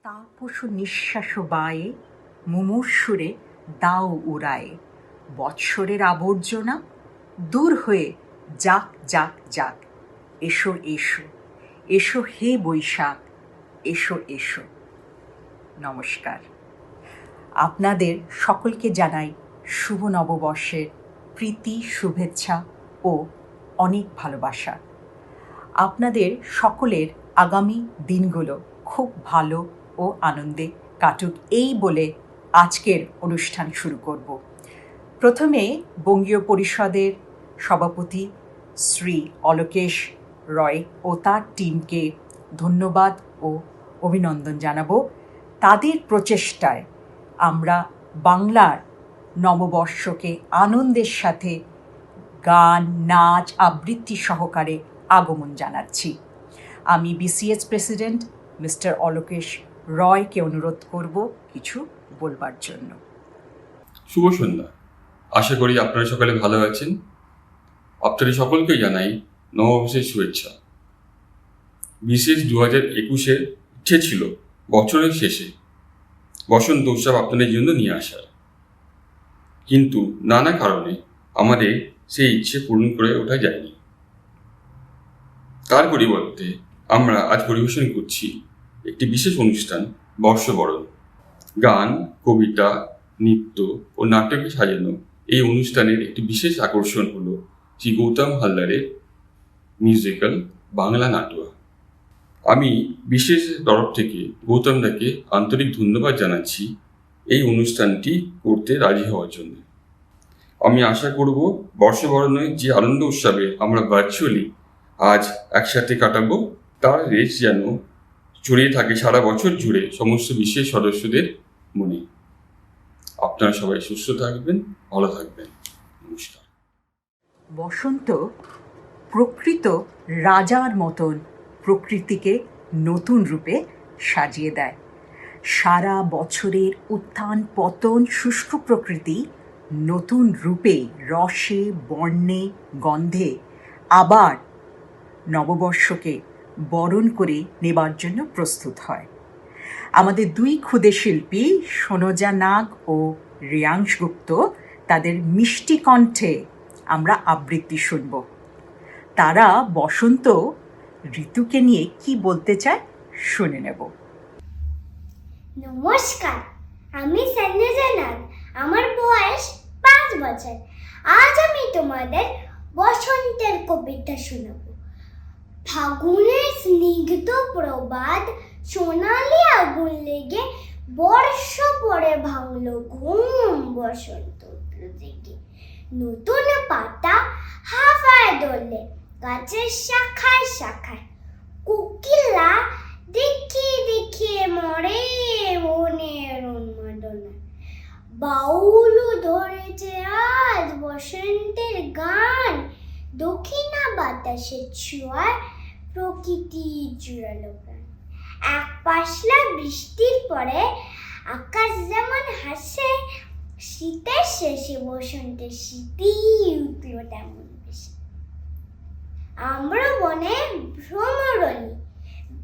তাপস নিঃশ্বাস বায়ে মুমূর্ষুরে দাও উড়ায়ে, বৎসরের আবর্জনা দূর হয়ে যাক যাক যাক। এসো এসো এসো হে বৈশাখ, এসো এসো। নমস্কার। আপনাদের সকলকে জানাই শুভ নববর্ষের প্রীতি, শুভেচ্ছা ও অনেক ভালোবাসা। আপনাদের সকলের আগামী দিনগুলো খুব ভালো ও আনন্দে কাটুক এই বলে আজকের অনুষ্ঠান শুরু করব। প্রথমে বঙ্গীয় পরিষদের সভাপতি শ্রী অলোকেশ রয় ও তার টিমকে ধন্যবাদ ও অভিনন্দন জানাবো। তাদের প্রচেষ্টায় আমরা বাংলার নববর্ষকে আনন্দের সাথে গান, নাচ, আবৃত্তি সহকারে আগমন জানাচ্ছি। আমি বিসিএস প্রেসিডেন্ট মিস্টার অলোকেশ রয়কে অনুরোধ করব কিছু বলবার জন্য। শুভ সন্ধ্যা। আশা করি আপনারা সকলে ভালো আছেন। আপনাদের সকলকে জানাই নববর্ষের শুভেচ্ছা। বিশেষ 2021-এর ইচ্ছে ছিল বছরের শেষে বসন্ত উৎসব আপনাদের জন্য নিয়ে আসার, কিন্তু নানা কারণে আমাদের সেই ইচ্ছে পূরণ করে ওঠা যায়নি। তার পরিবর্তে আমরা আজ পরিবেশন করছি একটি বিশেষ অনুষ্ঠান, বর্ষবরণ। গান, কবিতা, নৃত্য ও নাটকে সাজানো এই অনুষ্ঠানের একটি বিশেষ আকর্ষণ হলো শ্রী গৌতম হালদারের মিউজিক্যাল বাংলা নাটুয়া। আমি বিশেষ তরফ থেকে গৌতমদাকে আন্তরিক ধন্যবাদ জানাচ্ছি এই অনুষ্ঠানটি করতে রাজি হওয়ার জন্য। আমি আশা করব বর্ষবরণের যে আনন্দ উৎসবে আমরা ভার্চুয়ালি আজ একসাথে কাটাবো, তার রেশ যেন ছড়িয়ে থাকে সারা বছর জুড়ে সমস্ত বিশেষ সদস্যদের মনে। আপনারা সবাই সুস্থ থাকবেন, ভালো থাকবেন। নমস্কার। বসন্ত প্রকৃত রাজার মতন প্রকৃতিকে নতুন রূপে সাজিয়ে দেয়। সারা বছরের উত্থান পতন শুষ্ক প্রকৃতি নতুন রূপে, রসে, বর্ণে, গন্ধে আবার নববর্ষকে বরণ করে নেবার জন্য প্রস্তুত হয়। আমাদের দুই ক্ষুদে শিল্পী সনোজা নাগ ও রিয়াংশ গুপ্ত, তাদের মিষ্টি কণ্ঠে আমরা আবৃত্তি শুনব। তারা বসন্ত ঋতুকে নিয়ে কি বলতে চায় শুনে নেব। নমস্কার, আমি সনোজা নাগ। আমার বয়স 5 বছর। আজ আমি তোমাদের বসন্তের কবিতা শোনাব। ফাগুনের স্নিগ্ধ প্রবাদ, সোনালি আগুন লেগে বর্ষ পরে ভাঙলো ঘুম বসন্ত জেগে। নতুন পাতা হাওয়ায় দোলে গাছের শাখায় শাখায়, কোকিলা দেখিয়ে দেখিয়ে মরে মনের উন্মাদনায়। বাউলও ধরেছে আজ বসন্তের গান, দক্ষিণা বাতাসের ছোঁয়ায় প্রকৃতি জুড়ালো প্রাণ। এক পাশলা বৃষ্টির পরে আকাশ যেমন হাসে, শীতের শেষে বসন্তের শীতই উঠল তেমন বেশি। আমরা বনে ভ্রমরণী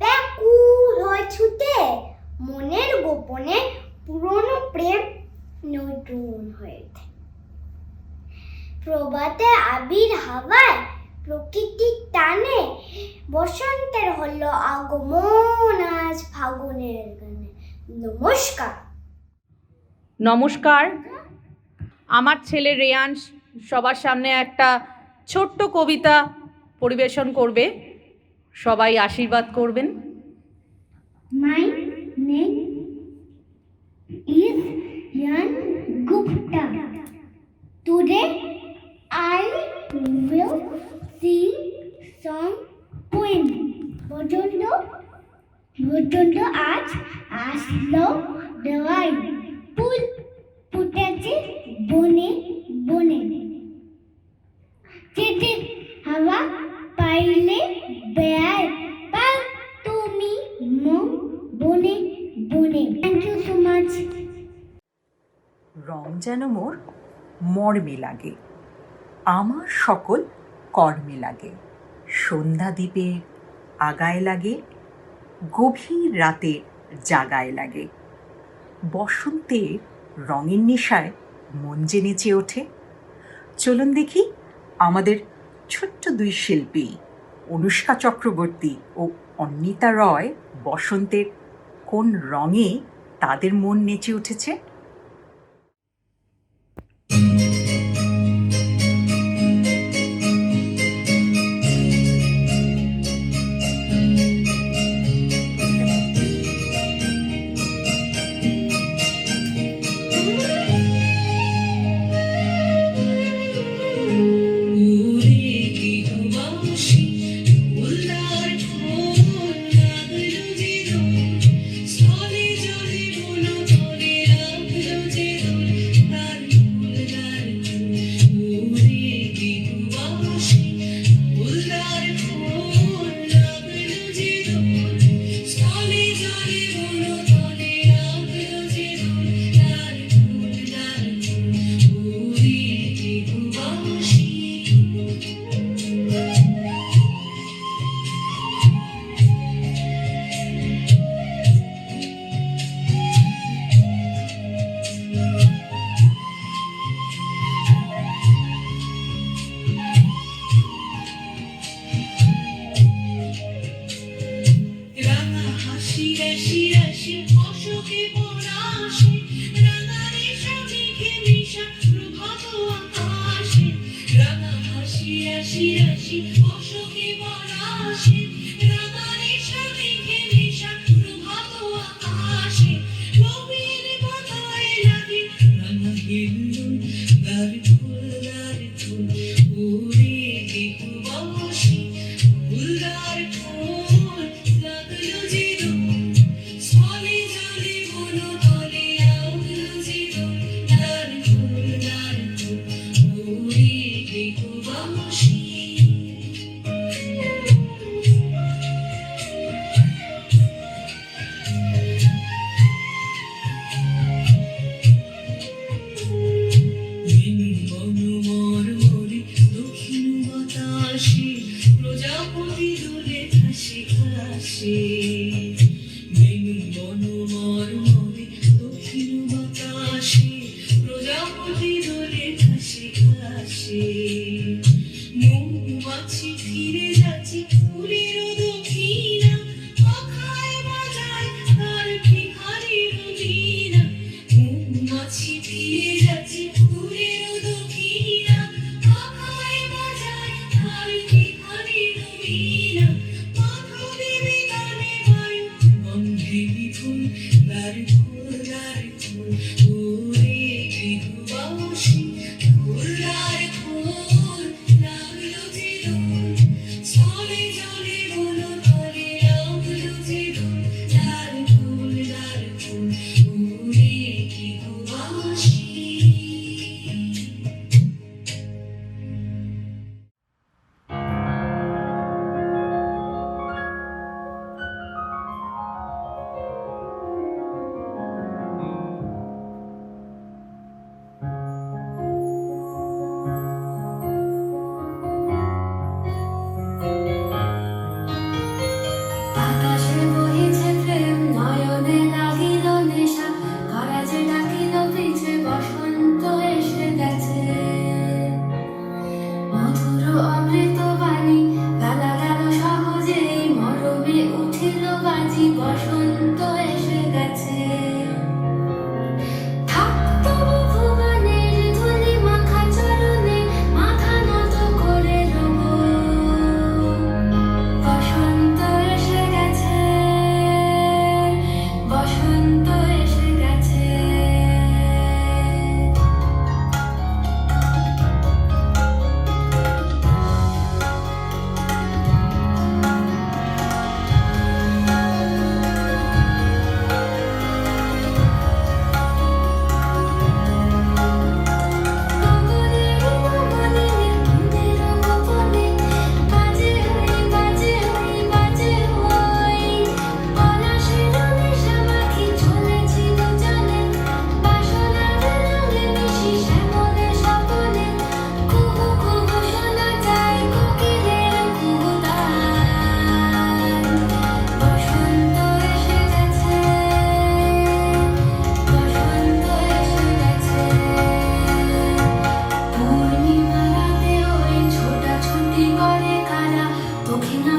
ব্যাকুল হয় ছুটে, মনের গোপনে পুরনো প্রেম নতুন হয়ে ওঠে। প্রভাতে আবির হাওয়ায় প্রকৃতির টানে, বসন্তের হলো আগমন আজ ফাগুনের গানে। নমস্কার। নমস্কার। আমার ছেলে রেয়াংশ সবার সামনে একটা ছোট্ট কবিতা পরিবেশন করবে, সবাই আশীর্বাদ করবেন। My name is Yan Gupta. Today I will sing song poem. বসন্ত আজ আসলো দেওয়াই, ফুল ফুটেছে বনে বনে। চিঠির হাওয়া পাইলে বেড়ায় পাল তুমি মন বনে বনে। Thank you so much. রং যেন মোর মর্মে লাগে, আমার সকল কর্মে লাগে। সন্ধ্যা দ্বীপে আগায় লাগে, গভীর রাতে জাগায় লাগে। বসন্তের রঙের নেশায় মন যে নেচে ওঠে। চলুন দেখি আমাদের ছোট্ট দুই শিল্পী অনুষ্কা চক্রবর্তী ও অন্বিতা রয় বসন্তের কোন রঙে তাদের মন নেচে উঠেছে।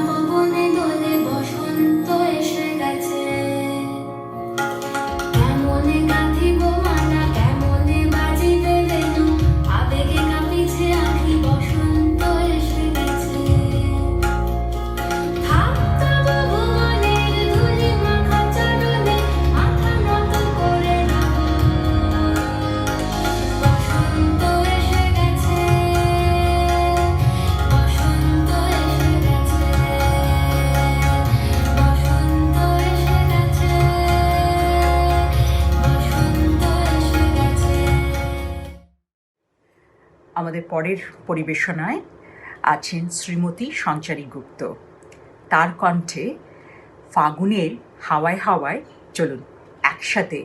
পবনে দোলে বসন্ত এসে গেছে, কেমনে গাঁথিব মালা, কেমনে বাজিবে বেনু, আবেগে কাঁপিছে আঁখি, বসন্ত এসে গেছে। থাকতো ভুবনের ধূলি মাখা চরণে, মাথা নত করে নাও, বসন্ত এসে গেছে, বসন্ত এসে গেছে, বসন্ত এসে গেছে, বসন্ত এসে গেছে। আমাদের পরের পরিবেশনায় আছেন শ্রীমতী সঞ্চারী গুপ্ত। তার কণ্ঠে ফাগুনের হাওয়ায় হাওয়ায় চলুন একসাথে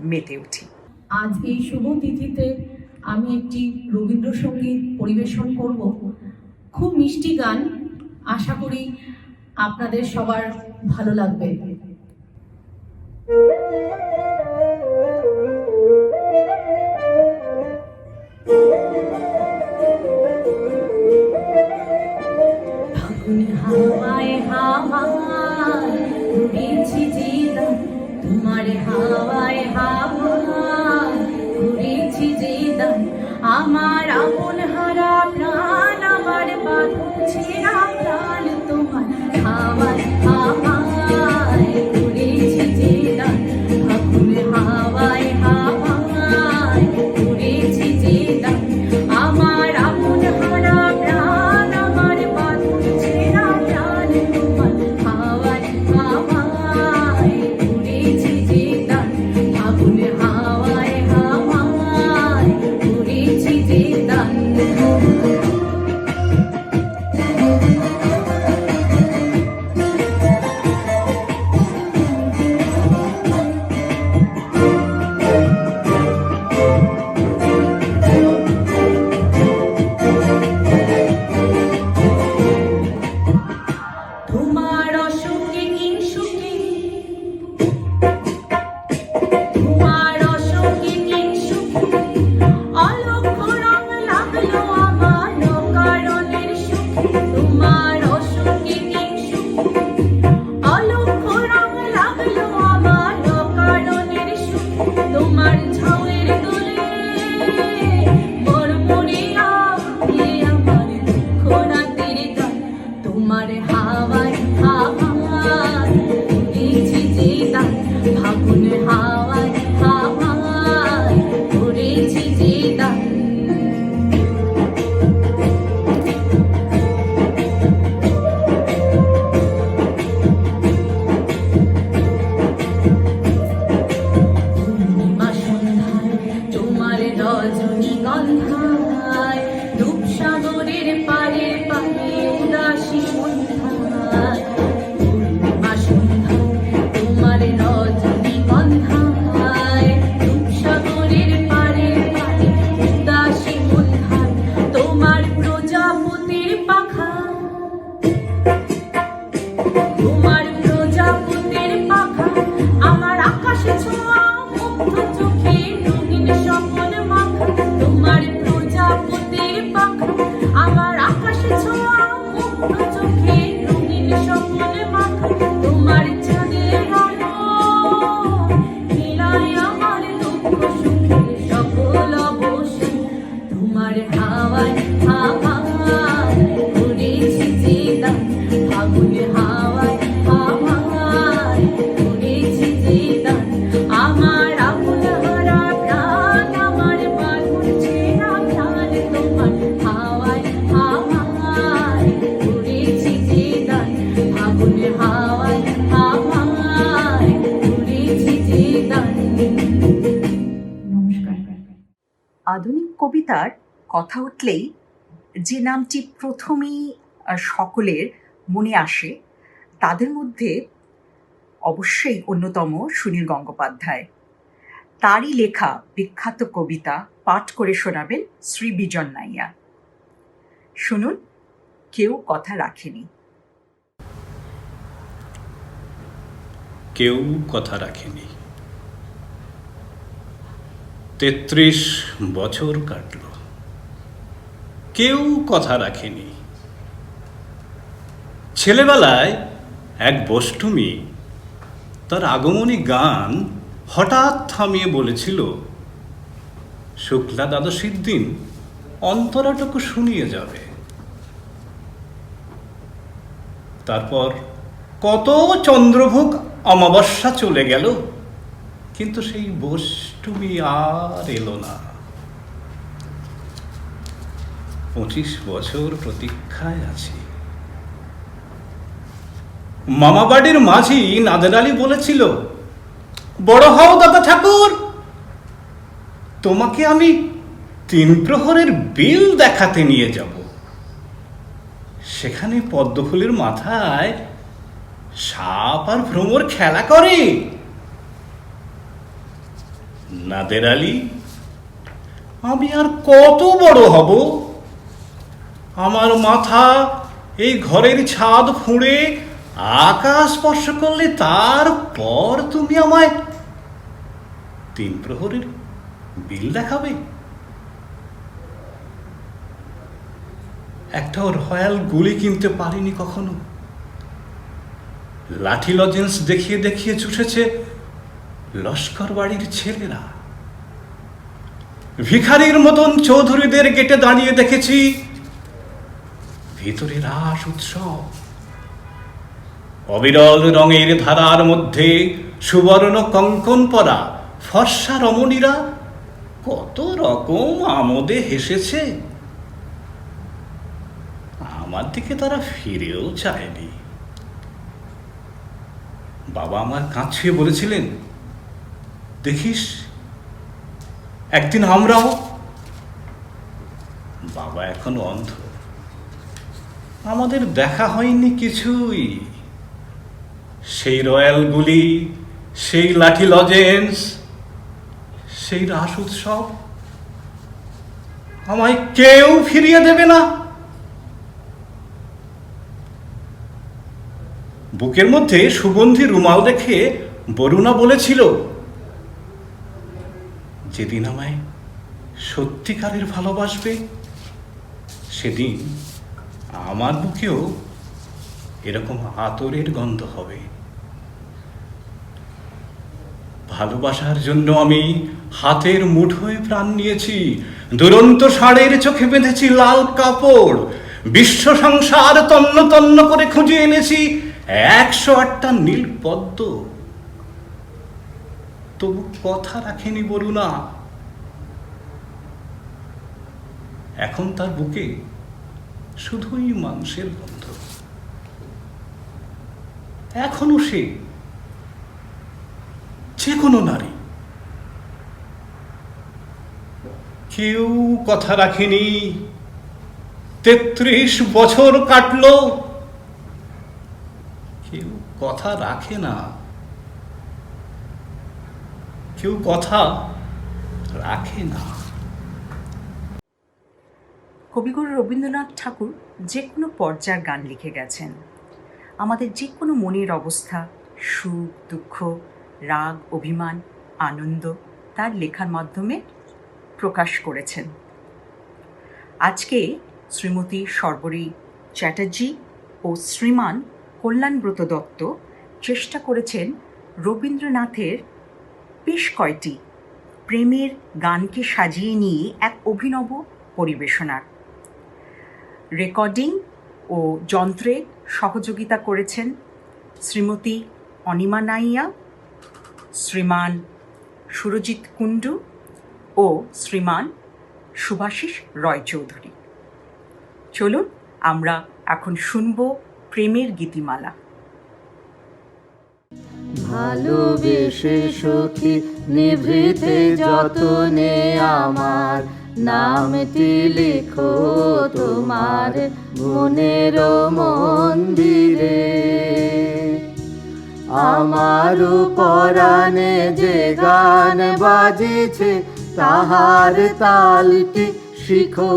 মেতে উঠি। আজ এই শুভ তিথিতে আমি একটি রবীন্দ্রসঙ্গীত পরিবেশন করব। খুব মিষ্টি গান, আশা করি আপনাদের সবার ভালো লাগবে। ফাগুন হাওয়ায় হাওয়ায় ঘুরেছি যেতাম, তোমার হাওয়ায় হাওয়ায় ঘুরেছি যেতাম, আমার আপন হারা প্রাণ, আমার বাঁধন ছেঁড়া প্রাণ, তোমার হাওয়ায় হাওয়ায় ঘুরেছি যেতাম, ফাগুন হাওয়ায় হাওয়ায় ঘুরেছি যেতাম, আমার আপন হারা প্রাণ, আমার বাঁধন ছেঁড়া প্রাণ, তোমার হাওয়ায় হাওয়ায় ঘুরেছি যেতাম, ফাগুন হাওয়ায় হাওয়ায় ঘুরেছি যেতাম। তোমার অসুখে কিংসুখে, তোমার অসুখে কিংসুখে, অলক্ষ রং লাগলো আমার অকারণের সুখে, তোমার অসুখে কিংসুখে, অলক্ষ রং লাগলো আমার অকারণের সুখে, তোমার ঝাউয়ের দোলে মরমরিয়া দিয়ে আমার দুঃখ রাতের গান, তোমার হাওয়ায় হাওয়ায় ঘুরেছি যেতাম, ফাগুন হাওয়ায় হাওয়ায় ঘুরেছি যেতাম। পূর্ণিমা সন্ধ্যায় তোমার রজনীগন্ধায়, রূপসাগরের পারে পারে উদাসী সন্ধ্যায়, পূর্ণিমা সন্ধ্যায় তোমার রজনীগন্ধায়, রূপসাগরের পারে পারে উদাসী সন্ধ্যায়, তোমার প্রজাপতির পাখা, তোমার প্রজাপতির পাখা, আমার আকাশে ছোঁয়া মুগ্ধ চোখে রঙিন স্বপন মাখা, তোমার প্রজাপতির পাখা, আমার আকাশে ছোঁয়া মুগ্ধ চোখে রঙিন স্বপন মাখা, তোমার চাঁদের আলো মিলায় আমার দুঃখ সুখে সকল অবসান, তোমার হাওয়ায় হাওয়ায় ঘুরেছি যেতাম, ফাগুন হাওয়ায় হাওয়ায় ঘুরেছি যেতাম, আমার আপন হারা প্রাণ, আমার বাঁধন ছেঁড়া প্রাণ, তোমার হাওয়ায় হাওয়ায় ঘুরেছি যেতাম, ফাগুন হাওয়ায় হাওয়ায় ঘুরেছি যেতাম। নমস্কার। আধুনিক কবিতার কথা উঠলেই যে নামটি প্রথমেই সকলের মনে আসে তাদের মধ্যে অবশ্যই অন্যতম সুনীল গঙ্গোপাধ্যায়। তারই লেখা বিখ্যাত কবিতা পাঠ করে শোনাবেন শ্রী বিজন নাইয়া। শুনুন, কেউ কথা রাখেনি। কেউ কথা রাখেনি। ৩৩ বছর কাটল, কেউ কথা রাখেনি। ছেলেবেলায় এক বষ্টমী তার আগমনী গান হঠাৎ থামিয়ে বলেছিল, শুক্লা দ্বাদশীর দিন অন্তরাটুকু শুনিয়ে যাবে। তারপর কত চন্দ্রভোগ অমাবস্যা চলে গেল, কিন্তু সেই বষ্টমী আর এলো না। 25 বছর প্রতীক্ষায় আছি। মামাবাড়ির মাঝি নাদের আলী বলেছিল, বড় হও দাদা ঠাকুর, তোমাকে আমি 3 প্রহরের বিল দেখাতে নিয়ে যাব। সেখানে পদ্মফুলের মাথায় সাপ আর ভ্রমর খেলা করে। নাদের আলী, আমি আর কত বড় হব? আমার মাথা এই ঘরের ছাদ ফুঁড়ে আকাশ স্পর্শ করলে তারপর তুমি আমায় 3 প্রহরের বিল দেখাবে? একটাও রয়্যাল গুলি কিনতে পারিনি কখনো। লাঠি লজেন্স দেখিয়ে দেখিয়ে চুষেছে লস্কর বাড়ির ছেলেরা। ভিখারির মতন চৌধুরীদের গেটে দাঁড়িয়ে দেখেছি ভিতরে রাস উৎসব। অবিরল রঙের ধারার মধ্যে সুবর্ণ কঙ্কন পরা ফর্সা রমণীরা কত রকম আমোদে হেসেছে। আমার দিকে তারা ফিরেও চায়নি। বাবা আমার কাঁধ ছুঁয়ে বলেছিলেন, দেখিস একদিন আমরাও। বাবা এখন অন্ধ, আমাদের দেখা হয়নি কিছুই। সেই রয়্যাল গুলি, সেই লাঠি লজেন্স, সেই রাস উৎসব আমায় কেউ ফিরিয়ে দেবে না। বুকের মধ্যে সুগন্ধি রুমাল দেখে বরুণা বলেছিল, যেদিন আমায় সত্যিকারের ভালোবাসবে সেদিন আমার বুকেও এরকম আতরের গন্ধ হবে। ভালোবাসার জন্য আমি হাতের মুঠোয় প্রাণ নিয়েছি। দুরন্ত ষাঁড়ের চোখে বেঁধেছি লাল কাপড়। বিশ্ব সংসার তন্ন তন্ন করে খুঁজে এনেছি 108টা নীল পদ্ম। তবু কথা রাখেনি বরুণা। এখন তার বুকে শুধুই মাংসের গন্ধ। এখনো সে যে কোনো নারী। কেউ কথা রাখেনি। 33 বছর কাটলো, কেউ কথা রাখে না। কেউ কথা রাখে না। কবিগুরু রবীন্দ্রনাথ ঠাকুর যে কোনো পর্যায়ের গান লিখে গেছেন। আমাদের যে কোনো মনের অবস্থা, সুখ দুঃখ, রাগ অভিমান, আনন্দ তার লেখার মাধ্যমে প্রকাশ করেছেন। আজকে শ্রীমতী শর্বরী চ্যাটার্জি ও শ্রীমান কল্যাণব্রত দত্ত চেষ্টা করেছেন রবীন্দ্রনাথের বেশ কয়টি প্রেমের গানকে সাজিয়ে নিয়ে এক অভিনব পরিবেশনার। রেকর্ডিং ও যন্ত্রে সহযোগিতা করেছেন শ্রীমতী অনিমা নাইয়া, শ্রীমান সুরজিৎ কুণ্ডু ও শ্রীমান শুভাশিস রয় চৌধুরী। চলুন আমরা এখন শুনব প্রেমের গীতিমালা। ভালোবেসে সখী নিভৃতে যতনে আমার নামটি লিখো তোমার মনের মন্দিরে। আমার পরাণে যে গান বাজিছে তাহার তালটি শিখো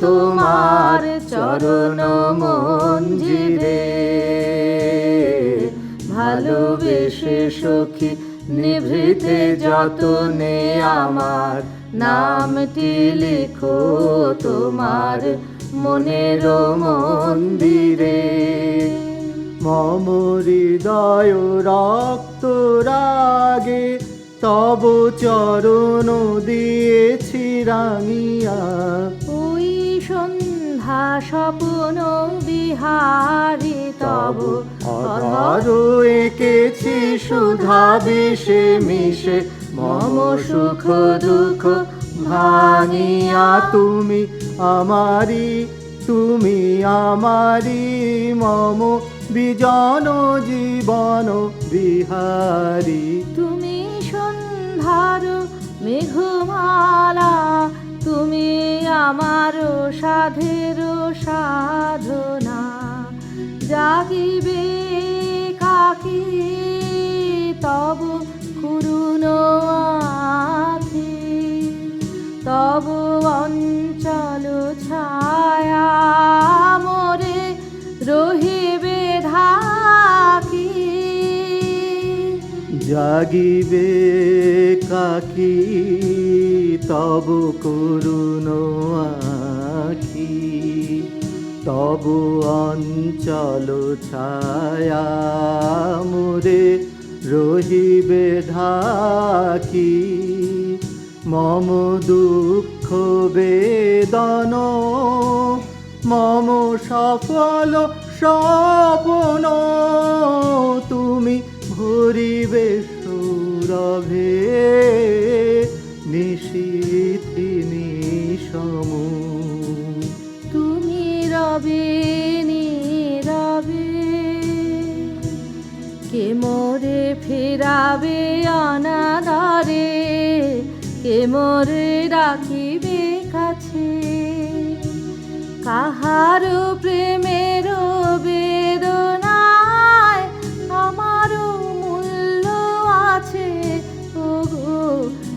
তোমার চরণ মঞ্জিরে। ভালোবেসে সখী নিভৃতে যতনে আমার নামটি লিখো তোমার মনের মন্দিরে। মম হৃদয় রক্ত রাগে তব চরণ দিয়েছি রাঙিয়া। ওই সন্ধ্যা স্বপ্ন বিহারি তব অধর এঁকেছি সুধা বিষে মিশে মম সুখ দুঃখ ভাঙিয়া। তুমি আমারি মম বিজন জীবন বিহারী। তুমি সন্ধ্যার মেঘমালা, তুমি আমার সাধের সাধনা। জাগিবে কাকি তব করুণ আখি, তব অঞ্চল ছায়া মোরে রহিবে ঢাকি। জাগিবে কাকি তব করুণ আখি, তব অঞ্চল ছায়া মোরে রহিবে ঢাকি। মম দুঃখ বেদন মম সফল স্বপ্ন, তুমি ভরিবে সৌরভে নিশীথি নিশম। তুমি রবে নীরবে, কে মোরে ফেরাবে অনাদরে, কে মোরে রাখিবে কাছে। কাহার প্রেমের বেদনায় আমার মূল্য আছে ওগো,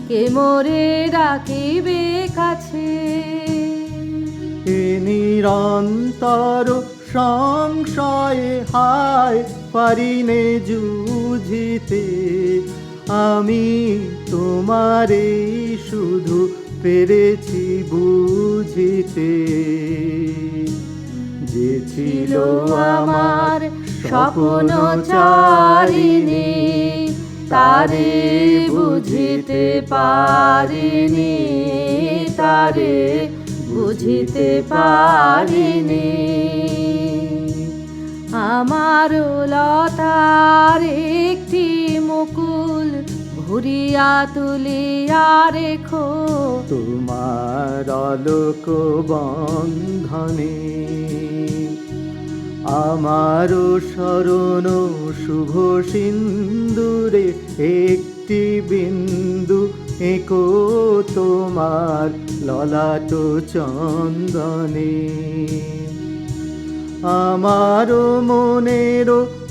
কে মোরে রাখিবে কাছে। এ নিরন্তর সংশয়ে হায় পারিনে যুঝিতে, আমি তোমারে শুধু পেরেছি বুঝিতে। যে ছিল আমার স্বপ্ন চারিণী, তারে বুঝিতে পারিনি, তারে বুঝিতে পারিনি। আমার লতার একটি মুকুল ভরিয়া তুলিয়া রেখো, তোমার আলোক বন্ধনে। আমার শরণ শুভ সিন্দুরে একটি বিন্দু এঁকো তোমার ললাট চন্দনে। আমার মনের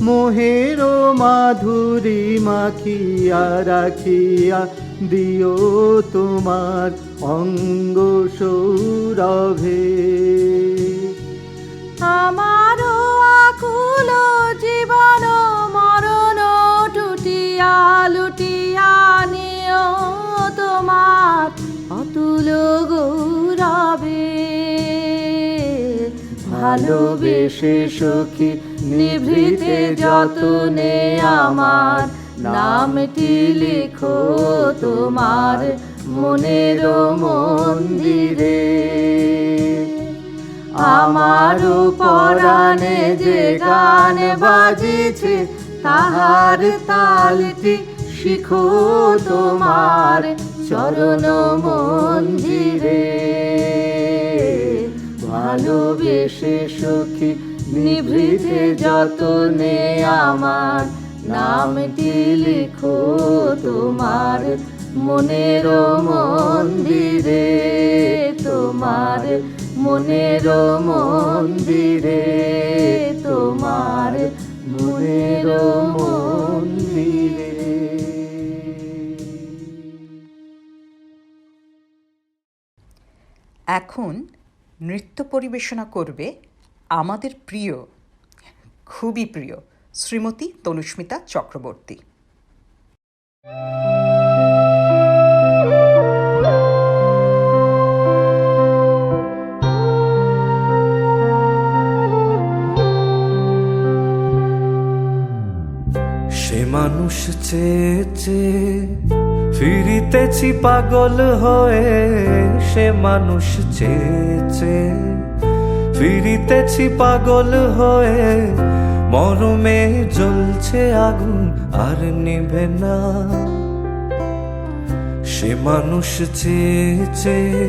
মোহের মাধুরী মাখিয়া রাখিয়া দিও তোমার অঙ্গ সৌরভে। আমার আকুল জীবন মরণ টুটিয়া লুটিয়া নিও তোমার অতুল গৌরবে। ভালোবেসে সখী নিভৃতে যতনে আমার নামটি লিখো তোমার মনের মন্দিরে। আমার পরাণে যে গান বাজিছে তাহার তালটি শিখো তোমার চরণ মন্দিরে। ভালোবেসে সখী নিভৃতে যতনে আমার নামটি লিখো তোমার মনের মন্দিরে, তোমার মনের মন্দিরে, তোমার মনের মন্দিরে। এখন নৃত্য পরিবেশনা করবে আমাদের প্রিয়, খুবই প্রিয় শ্রীমতী তনুস্মিতা চক্রবর্তী। মানুষ চেয়ে চেয়ে ফিরিতেছি পাগল হয়ে, সে মানুষ চেয়ে চেয়ে ফিরিতেছি পাগল হয়ে, মরমে জ্বলছে আগুন আর নিভে না। সে মানুষ চেয়ে চেয়ে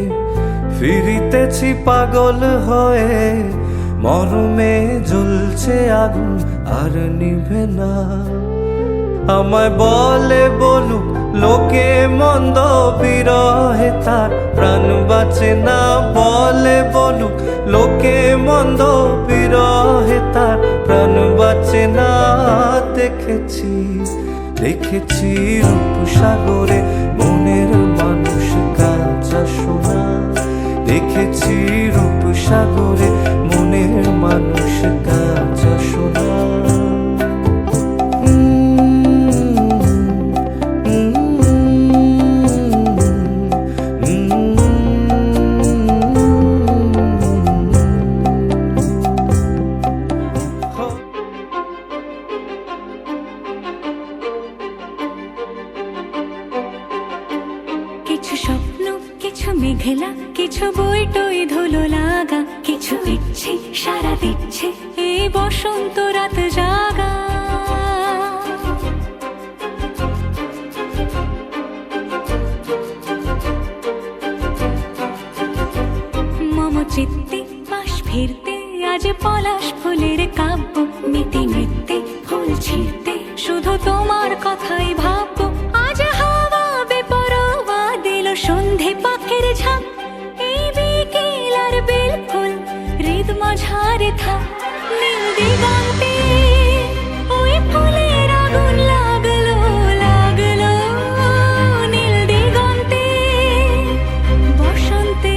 ফিরিতেছি পাগল হয়ে, মরমে জ্বলছে আগুন আর নিভে না। আমায় বলে বলুক লোকে মন্দ, বিরহে তার প্রাণ বাঁচে না। বলে বলুক লোকে মন্দ, বিরহে তার প্রাণ বাঁচে না। দেখেছি দেখেছি রূপসাগরে মনের মানুষ কাঁচা সোনা। দেখেছি রূপসাগরে মনের মানুষ কাঁচা সোনা। কিছু স্বপ্ন, কিছু মেঘলা, কিছু বই টই ধুলো লাগা, কিছু ইচ্ছে সারা দিচ্ছে এই বসন্ত রাত জাগা। মম চিত্তে পাশ ফিরতে আজ পলাশ ফুলের কাব্য, মিটি নৃত্যে ফুল ছিঁড়তে শুধু তোমার কথাই ভাববো। আজ হাওয়া বেপরোয়া দিল সন্ধে পাখির ঝাঁক, এই বিকেল আর বেল ফুল হৃদ মাঝারে থাক। নীল দিগন্তে ওই ফুলের আগুন লাগলো লাগলো, নীল দিগন্তে বসন্তে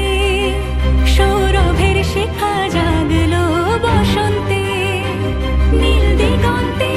সৌরভের শিখা জাগলো। বসন্তে নীল দিগন্তে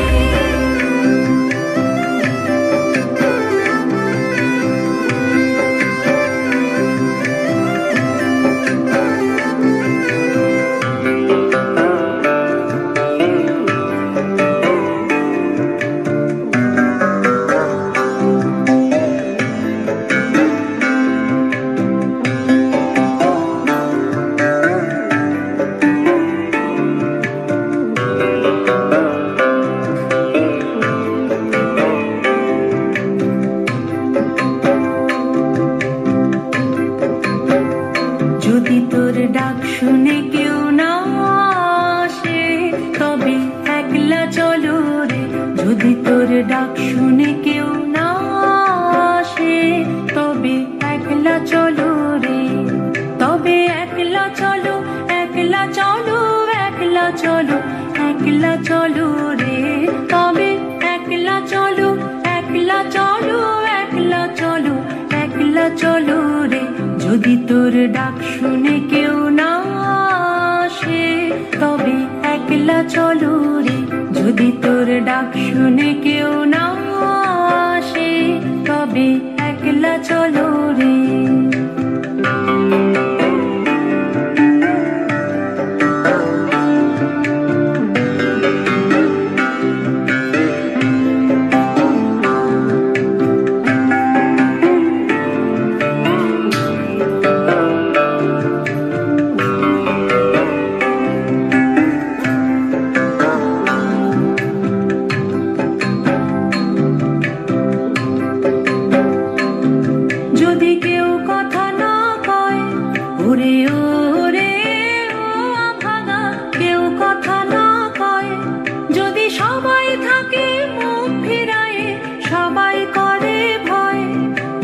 যদি তোর ডাক শুনে কেউ না আসে, তবে একলা চলো রে। যদি তোর ডাক শুনে কেউ না আসে, তবে একলা চলো রে। তবে একলা চলো, একলা চলো, একলা চলো, একলা চলো রে। তবে একলা চলো, একলা চলো, একলা চলো, একলা চলো রে। যদি তোর ডাক শুনে কেউ না আসে, তবে একলা চলো রে। যদি তোর ডাক শুনে কেউ না আসে, তবে একলা চলো রে। যদি কেউ কথা না কয়, ওরে ওরে ও ভাঙা, কেউ কথা না কয়। যদি সবাই থাকে মুখ ফিরায়ে, সবাই করে ভয়।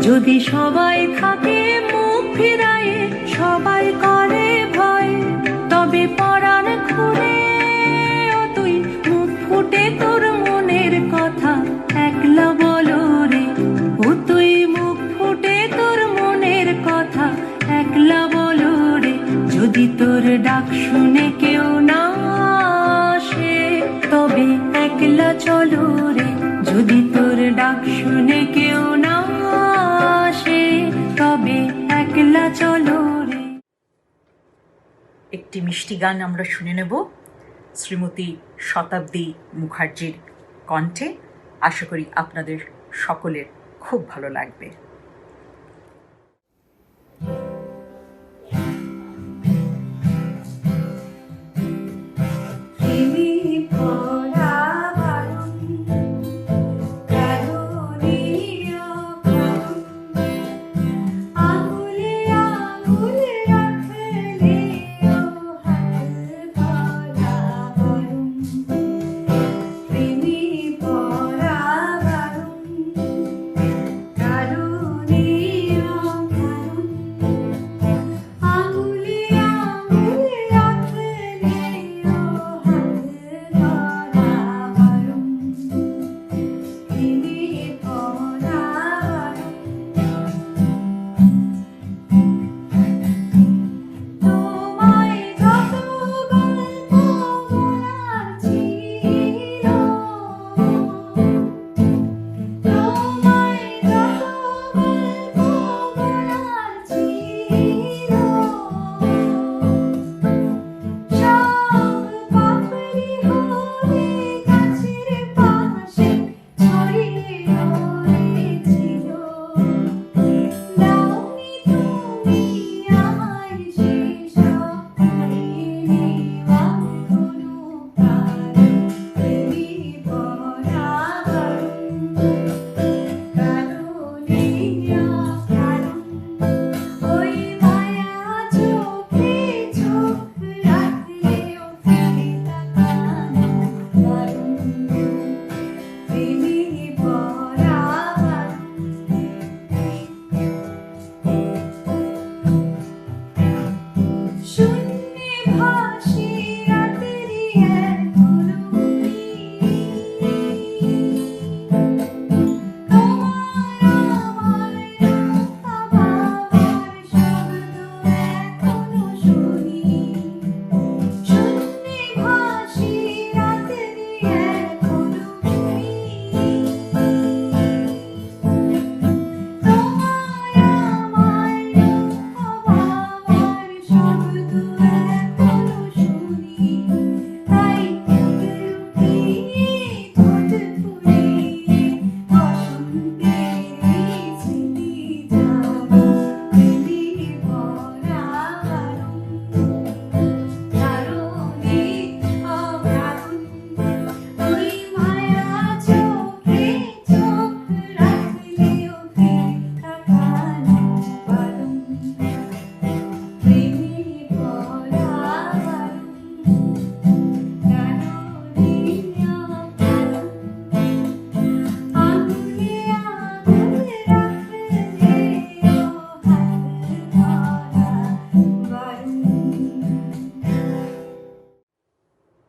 যদি সবাই থাকে মুখ ফিরায়ে, সবাই করে ভয়। তবে পরাণ খুলে ও তুই মুখ ফুটে তোর মনের কথা একলা বলো রে। ও তুই মুখ ফুটে তোর মনের কথা একলা বলো রে। যদি তোর ডাক শুনে কেউ না আসে, তবে একলা চলো রে। যদি তোর ডাক শুনে কেউ না আসে, তবে একলা চলো রে। একটি মিষ্টি গান আমরা শুনে নেব শ্রীমতী শতাব্দী মুখার্জির কণ্ঠে, আশা করি আপনাদের সকলের খুব ভালো লাগবে।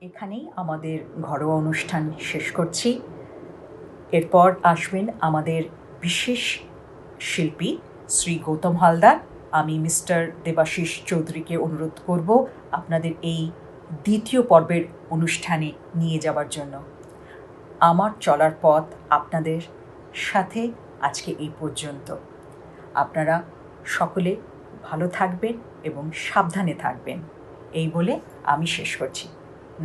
এখানেই আমাদের ঘরোয়া অনুষ্ঠান শেষ করছি। এরপর আসবেন আমাদের বিশেষ শিল্পী শ্রী গৌতম হালদার। আমি মিস্টার দেবাশিস চৌধুরীকে অনুরোধ করব আপনাদের এই দ্বিতীয় পর্বের অনুষ্ঠানে নিয়ে যাওয়ার জন্য। আমার চলার পথ আপনাদের সাথে আজকে এই পর্যন্ত। আপনারা সকলে ভালো থাকবেন এবং সাবধানে থাকবেন এই বলে আমি শেষ করছি।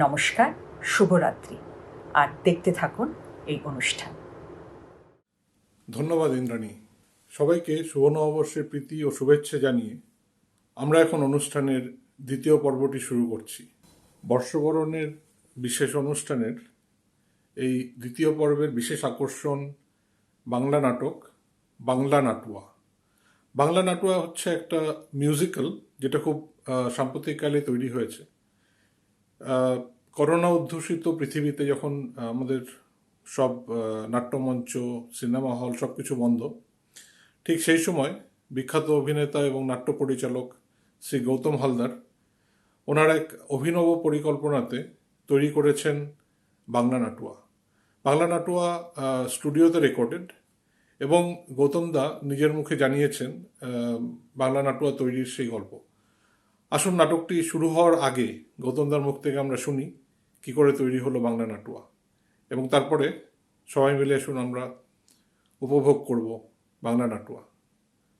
নমস্কার, শুভরাত্রি, আর দেখতে থাকুন এই অনুষ্ঠান। ধন্যবাদ ইন্দ্রাণী। সবাইকে শুভ নববর্ষের প্রীতি ও শুভেচ্ছা জানিয়ে আমরা এখন অনুষ্ঠানের দ্বিতীয় পর্বটি শুরু করছি। বর্ষবরণের বিশেষ অনুষ্ঠানের এই দ্বিতীয় পর্বের বিশেষ আকর্ষণ বাংলা নাটক বাংলা নাটুয়া। বাংলা নাটুয়া হচ্ছে একটা মিউজিক্যাল যেটা খুব সাম্প্রতিককালে তৈরি হয়েছে। করোনা অধ্যুষিত পৃথিবীতে যখন আমাদের সব নাট্যমঞ্চ, সিনেমা হল সব কিছু বন্ধ, ঠিক সেই সময় বিখ্যাত অভিনেতা এবং নাট্য পরিচালক শ্রী গৌতম হালদার ওনার এক অভিনব পরিকল্পনাতে তৈরি করেছেন বাংলা নাটুয়া। বাংলা নাটুয়া স্টুডিওতে রেকর্ডেড এবং গৌতম দা নিজের মুখে জানিয়েছেন বাংলা নাটুয়া তৈরির সেই গল্প। আসুন নাটকটি শুরু হওয়ার আগে গৌতম দার মুখ থেকে আমরা শুনি কি করে তৈরি হলো বাংলা নাটুয়া, এবং তারপরে সবাই মিলে শুন আমরা উপভোগ করব বাংলা নাটুয়া।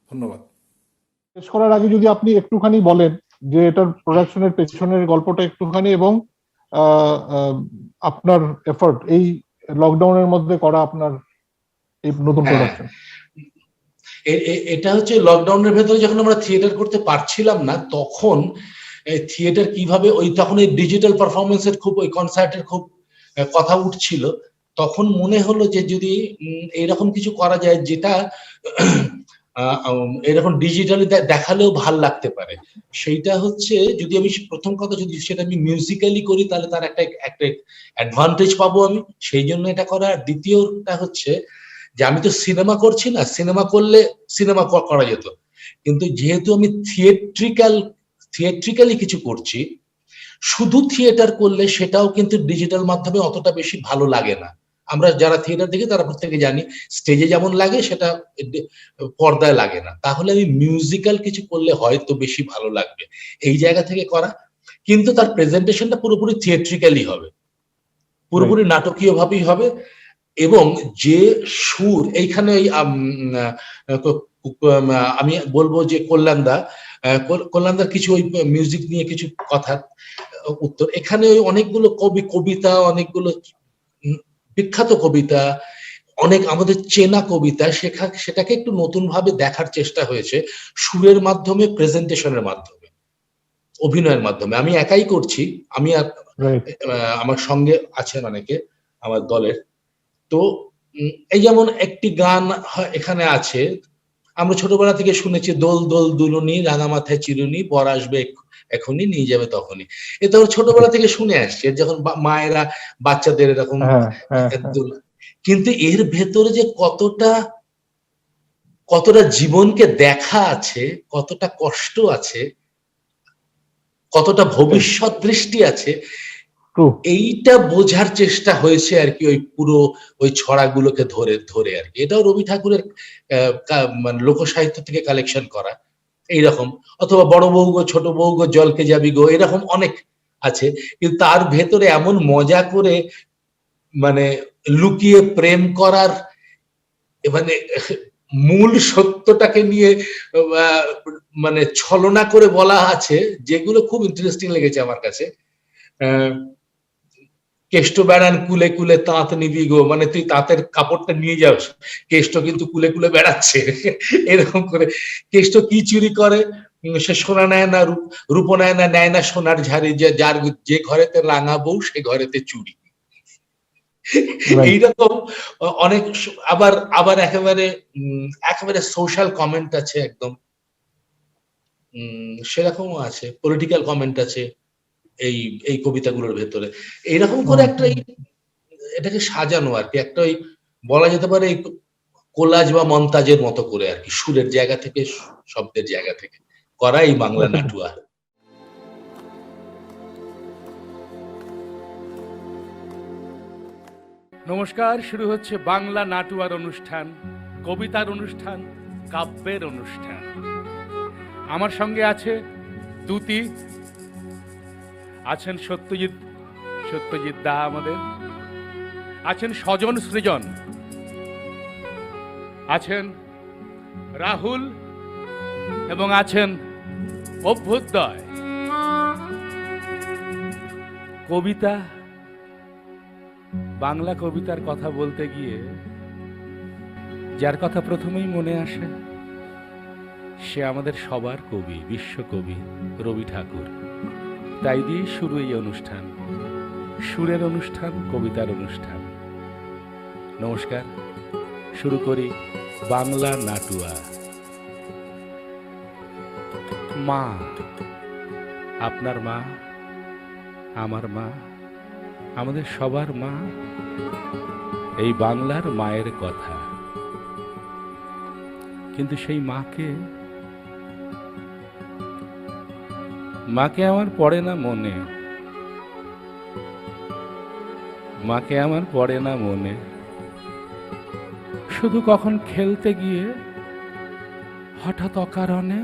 ধন্যবাদ। শেষ করার আগে যদি আপনি একটুখানি বলেন যে এটার প্রোডাকশনের পেছনের গল্পটা একটুখানি, এবং আপনার এফর্ট লকডাউনের মধ্যে করা আপনার এই নতুন হ্যাঁ, প্রোডাকশন? এটা হচ্ছে লকডাউনের ভেতরে যখন আমরা থিয়েটার করতে পারছিলাম না, তখন থিয়েটার কিভাবে, তখন এই ডিজিটাল পারফরমেন্সের খুব, ওই কনসার্টের খুব কথা উঠছিল। তখন মনে হলো যে যদি এরকম কিছু করা যায় যেটা এরকম ডিজিটালি দেখালেও ভাল লাগতে পারে। সেইটা হচ্ছে, যদি আমি প্রথম কথা, যদি সেটা আমি মিউজিক্যালি করি তাহলে তার একটা অ্যাডভান্টেজ পাবো আমি, সেই জন্য এটা করা। আর দ্বিতীয়টা হচ্ছে যে আমি তো সিনেমা করছি না, সিনেমা করলে সিনেমা করা যেত, কিন্তু যেহেতু আমি থিয়েট্রিক্যালি কিছু করছি, শুধু থিয়েটার করলে সেটাও কিন্তু ডিজিটাল মাধ্যমে অতটা বেশি ভালো লাগে না। আমরা যারা থিয়েটার দেখি তারা প্রত্যেকে জানি স্টেজে যেমন লাগে সেটা পর্দায় লাগে না। তাহলে আমি মিউজিক্যাল কিছু করলে হয়তো বেশি ভালো লাগবে, এই জায়গা থেকে করা। কিন্তু তার প্রেজেন্টেশনটা পুরোপুরি থিয়েট্রিক্যালি হবে, পুরোপুরি নাটকীয় ভাবেই হবে। এবং যে সুর এইখানে আমি বলবো যে কল্যাণদার কিছু ওই মিউজিক নিয়ে কিছু কথা উত্তর, এখানে ওই অনেকগুলো কবিতা, অনেকগুলো বিখ্যাত কবিতা, অনেক আমাদের চেনা কবিতা, সেটাকে একটু নতুন ভাবে দেখার চেষ্টা হয়েছে, সুরের মাধ্যমে, প্রেজেন্টেশনের মাধ্যমে, অভিনয়ের মাধ্যমে। আমি একাই করছি, আমি আর আমার সঙ্গে আছেন অনেকে আমার দলের। তো এই যেমন একটি গান এখানে আছে, আমরা ছোটবেলা থেকে শুনেছি, দোল দোল দুলুনি, রাঙা মাথায় চিরুনি, বর আসবে এখনই, নিয়ে যাবে তখনই। এটা ছোটবেলা থেকে শুনে আসছে, যখন মায়েরা বাচ্চাদের এরকম। কিন্তু এর ভেতরে যে কতটা জীবনকে দেখা আছে, কতটা কষ্ট আছে, কতটা ভবিষ্যৎ দৃষ্টি আছে, এইটা বোঝার চেষ্টা হয়েছে আর কি, ওই পুরো ওই ছড়াগুলোকে ধরে ধরে আর কি। এটাও রবি ঠাকুরের মানে লোকসাহিত্য থেকে কালেকশন করা এইরকম, অথবা বড় বউ গো ছোট বউ গো জলকে যাবি গো, এরকম অনেক আছে। কিন্তু তার ভেতরে এমন মজা করে মানে লুকিয়ে প্রেম করার, মানে মূল সত্যটাকে নিয়ে মানে ছলনা করে বলা আছে, যেগুলো খুব ইন্টারেস্টিং লেগেছে আমার কাছে। কেষ্ট বেড়ান কুলে কুলে তাঁত নিবি গো, মানে তুই তাঁতের কাপড়টা নিয়ে যাস, কেষ্ট কিন্তু কুলে কুলে বেড়াচ্ছে। এরকম করে কেষ্ট কি চুরি করে, সে সোনা নেয় না, রূপ নেয় না, নেয় না সোনার ঝাড়ি, যার যে ঘরেতে রাঙা বউ সে ঘরেতে চুরি। এইরকম অনেক। আবার একেবারে সোশ্যাল কমেন্ট আছে, একদম সেরকমও আছে, পলিটিক্যাল কমেন্ট আছে এই কবিতাগুলোর ভেতরে। এইরকম করে একটা এটাকে সাজানো আর কি, একটা ওই বলা যেতে পারে কোলাজ বা মন্তাজের মতো করে আর কি, সুরের জায়গা থেকে, শব্দের জায়গা থেকে করা এই বাংলা নাটুয়া। নমস্কার, শুরু হচ্ছে বাংলা নাটুয়ার অনুষ্ঠান, কবিতার অনুষ্ঠান, কাব্যের অনুষ্ঠান। আমার সঙ্গে আছে দুতি, আছেন সত্যজিৎ দা আমাদের, আছেন স্বজন সৃজন, আছেন রাহুল এবং আছেন অভ্যুদয়। কবিতা, বাংলা কবিতার কথা বলতে গিয়ে যার কথা প্রথমেই মনে আসে সে আমাদের সবার কবি, বিশ্বকবি রবি ঠাকুর। তাই দিয়ে শুরু এই অনুষ্ঠান, সুরের অনুষ্ঠান, কবিতার অনুষ্ঠান। নমস্কার, শুরু করি বাংলা নাটুয়া। মা, আপনার মা, আমার মা, আমাদের সবার মা, এই বাংলার মায়ের কথা। কিন্তু সেই মাকে আমার পড়ে না মনে, মাকে আমার পড়ে না মনে। শুধু কখন খেলতে গিয়ে হঠাৎ অকারণে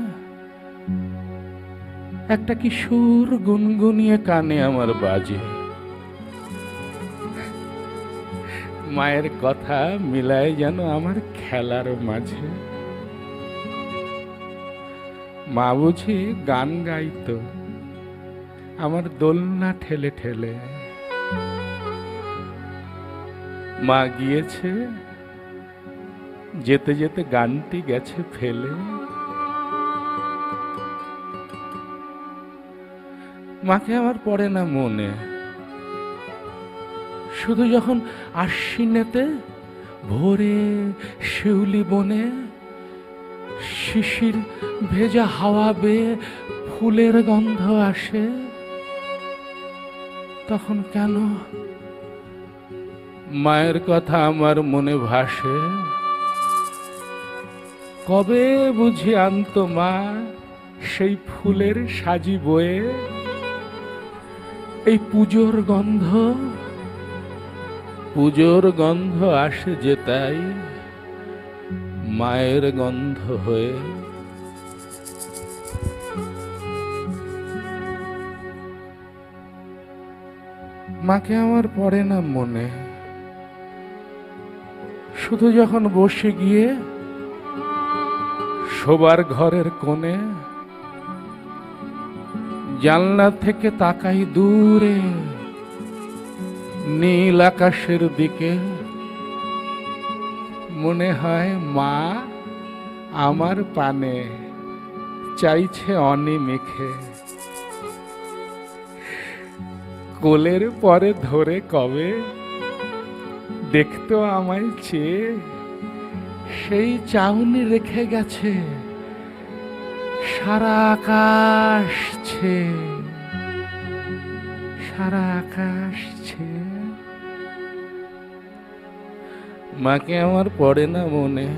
একটা কি সুর গুনগুনিয়ে কানে আমার বাজে। মায়ের কথা মিলায় যেন আমার খেলার মাঝে। মা বুঝি গান গাইতো আমার দোলনা ঠেলে ঠেলে। মা গিয়েছে, যেতে যেতে গানটি গেছে ফেলে। মাকে আমার পড়ে না মনে, শুধু যখন আশ্বিনেতে ভোরে শিউলি বনে শিশির ভেজা হাওয়া বেয়ে ফুলের গন্ধ আসে, তখন কেন মায়ের কথা আমার মনে ভাসে। কবে বুঝি আনতো মা সেই ফুলের সাজি বয়ে, এই পুজোর গন্ধ আসে যে তাই মায়ের গন্ধ হয়ে। মাকে আমার পড়ে না মনে, শুধু যখন বসে গিয়ে শোবার ঘরের কোণে জানলা থেকে তাকাই দূরে নীল আকাশের দিকে, মনে হয় মা আমার পানে চাইছে অনিমেষে। কোলের পরে ধরে কবে দেখতো আমায় চেয়ে, সেই চাউনি রেখে গেছে সারা আকাশ ছেয়ে, সারা আকাশ ছেয়ে। মাকে আমার পড়ে না মনে,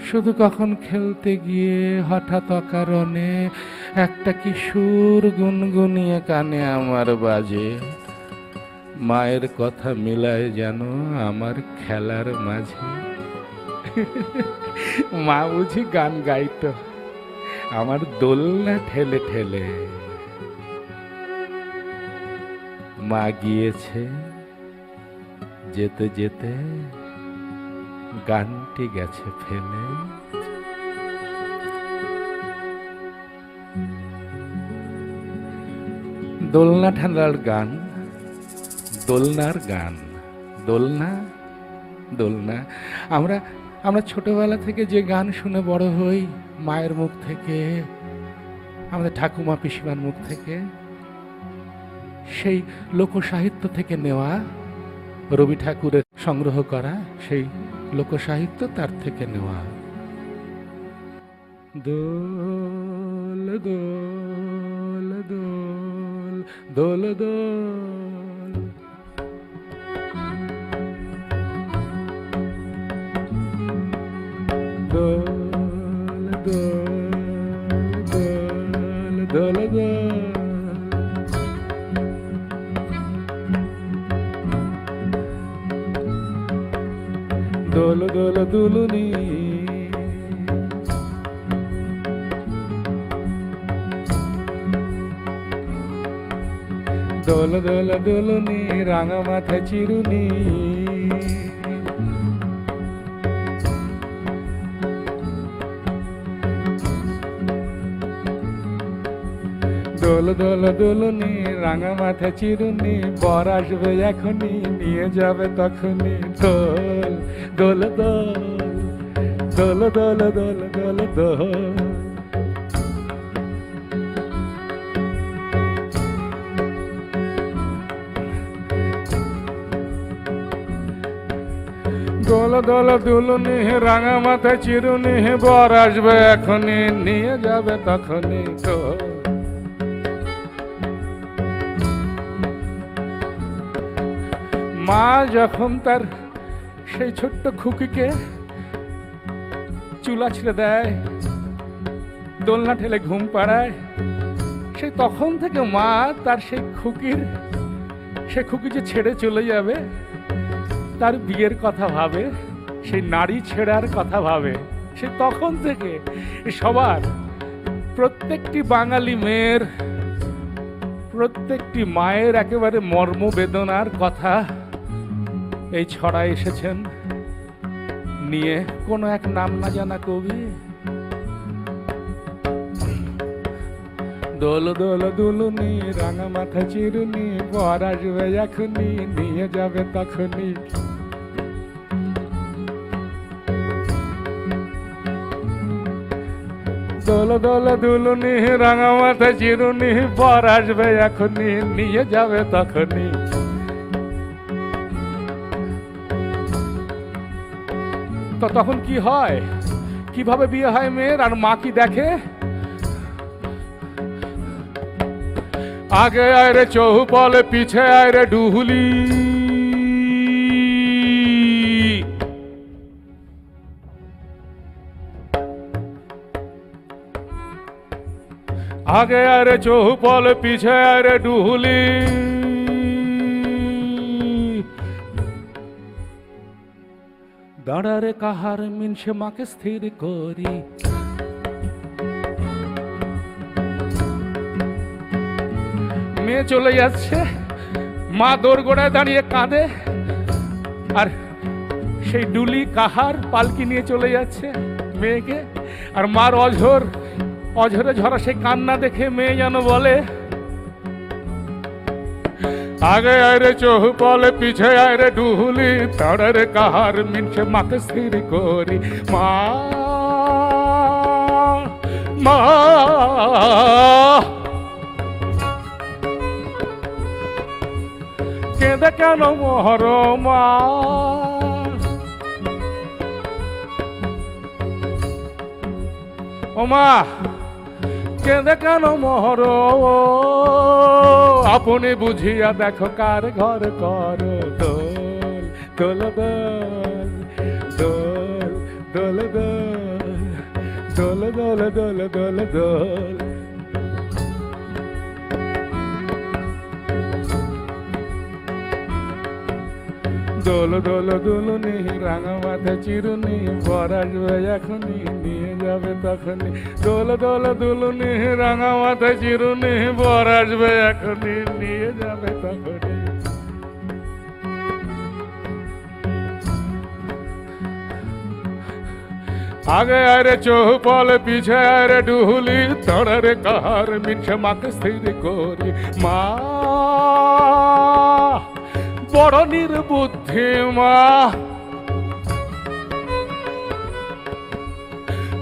শুধু কখন খেলতে গিয়ে হঠাৎ অকারণে একটা কিশোর গুনগুনিয়ে কানে আমার বাজে, মায়ের কথা মিলায় যেন আমার খেলার মাঝে। মা বুঝি গান গাইতো আমার দোলনা ঠেলে ঠেলে। মা গিয়েছে, যেতে যেতে গানটি গেছে ফেলে। দোলনা ঠান্ডার গান, দোলনার গান, দোলনা দোলনা। আমরা ছোটবেলা থেকে যে গান শুনে বড় হই মায়ের মুখ থেকে, আমাদের ঠাকুমা পিসিমার মুখ থেকে, সেই লোকসাহিত্য থেকে নেওয়া, রবি ঠাকুরের সংগ্রহ করা সেই লোকসাহিত্য তার থেকে নেওয়া। দোল দোল দোল দোল দোল, দোল দোল দোল দোল দোল। দোল দোল দুলুনি, দোল দোল দুলুনি, রাঙা মাথা চিরুনি। দোল দোল দুলুনি, রাঙা মাথা চিরুনি, বর আসবে এখনই নিয়ে যাবে তখনই। দোল দোল দোল দোল দোল দোল দোল। দোল দোল দুলুনি, রাঙা মাথা চিরুনি, বর আসবে এখনই নিয়ে যাবে তখনই। দোল মা যখন তার সেই ছোট্ট খুকিকে চুলা ছিঁড়ে দেয়, দোলনা ঠেলে ঘুম পাড়ায়, সেই তখন থেকে মা তার সেই খুকি যে ছেড়ে চলে যাবে তার বিয়ের কথা ভাবে, সেই নারী ছেড়ার কথা ভাবে। সে তখন থেকে সবার, প্রত্যেকটি বাঙালি মেয়ের, প্রত্যেকটি মায়ের একেবারে মর্মবেদনার কথা এই ছড়ায় এসেছেন নিয়ে কোনো এক নাম না জানা কবি। দোল দোল দুলুনি রাঙা মাথা চিরুনি বর আসবে এখনই নিয়ে যাবে তখনই দোল দোল দুলুনি রাঙা মাথা চিরুনি বর আসবে এখনই নিয়ে যাবে তখনই তো তখন কি হয় কিভাবে বিয়ে হয় মেয়ের আর মা কি দেখে আগে আয় রে চৌপলে পিছে আয় রে ডুহুলি आगे अरे चौपल पीछे अरे डुहुली दाड़ारे काहार मिनसे माके स्थिर करी মেয়ে চলে যাচ্ছে মা দোরগোড়ায় দাঁড়িয়ে কাঁদে আর সেই ডুলি কাহার পালকি নিয়ে চলে যাচ্ছে মেয়েকে আর মার অঝরে ঝরা সেই কান্না দেখে মেয়ে যেন বলে আগে আয় রে চৌপলে পিছে আয় রে ডুহুলি তাড়ারে কাহার মিনছে মাকে স্থির করি মা মা কেঁদে কেন মোহর মা ও মা কেঁদে কেন মোহর আপনি বুঝিয়া দেখো কার ঘর কর দোল দোল দোল দোল দোল দোল দোল দোল দোল দোল দোল দুলুনি রাঙা মাথা চিরুনি বর আসবে এখনই নিয়ে যাবে তখনই দোল দোল দুলুনি রাঙা মাথা চিরুনি বর আসবে এখনই নিয়ে যাবে তখনই आगे अरे चौपल पीछे अरे डुहुली तड़रे कहार मिनसे माके स्थिर करी मा बड़ निर्बुद्धि मा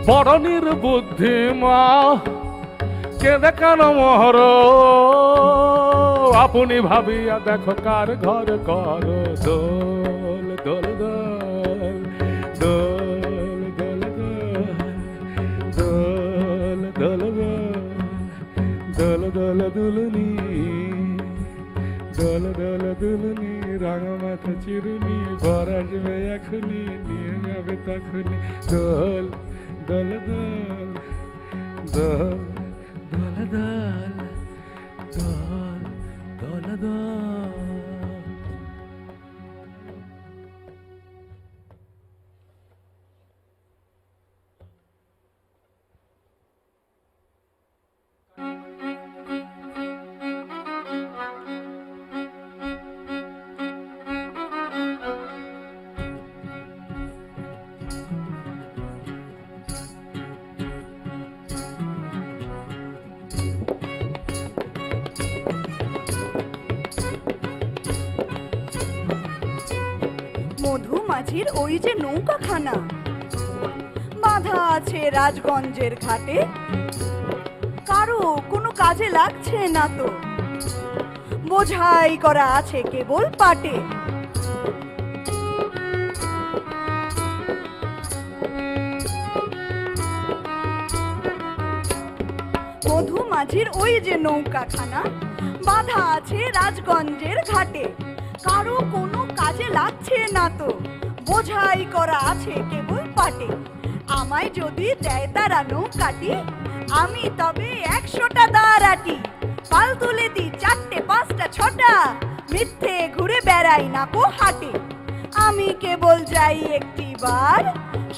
बड़ निर्बुद्धि मा केंदे केन मोहर अपनी भाबिया देखो कार घर कर दोल दोल दोल दोल দোল দোল দুলুনি দোল দোল দুলুনি রাঙা মাথা চিরুনি বর আসবে এখনই নিয়ে যাবে তখনই দোল দোল দোল দোল দোল দোল দোল দোল দোল মধুমাছির ওই যে নৌকাখানা বাঁধা আছে রাজগঞ্জের ঘাটে কারো কোনো কাজে লাগছে না তো বোঝাই করা আছে কেবল পাটে মধুমাছির ওই যে নৌকাখানা বাঁধা আছে রাজগঞ্জের ঘাটে কারো কোনো কাজে লাগছে না তো বোঝাই করা আছে কেবল পাটে আমায় যদি দেয় তারা নৌকাটি আমি তবে 100টা দাঁড়াটি পাল তুলে দিই 4টে 5টা 6টা মিথ্যে ঘুরে বেড়াই না কো হাটে আমি কেবল যাই একটিবার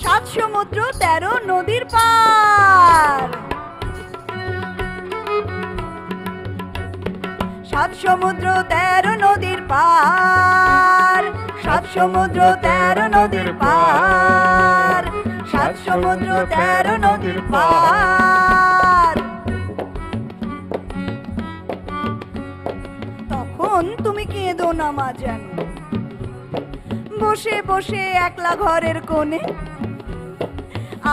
7 সমুদ্র 13 নদীর পার 7 সমুদ্র 13 নদীর পার 7 সমুদ্র 13 নদীর পার 7 সমুদ্র 13 নদীর পার তুমি কেঁদো না মা যেন। বসে বসে একলা ঘরের কোণে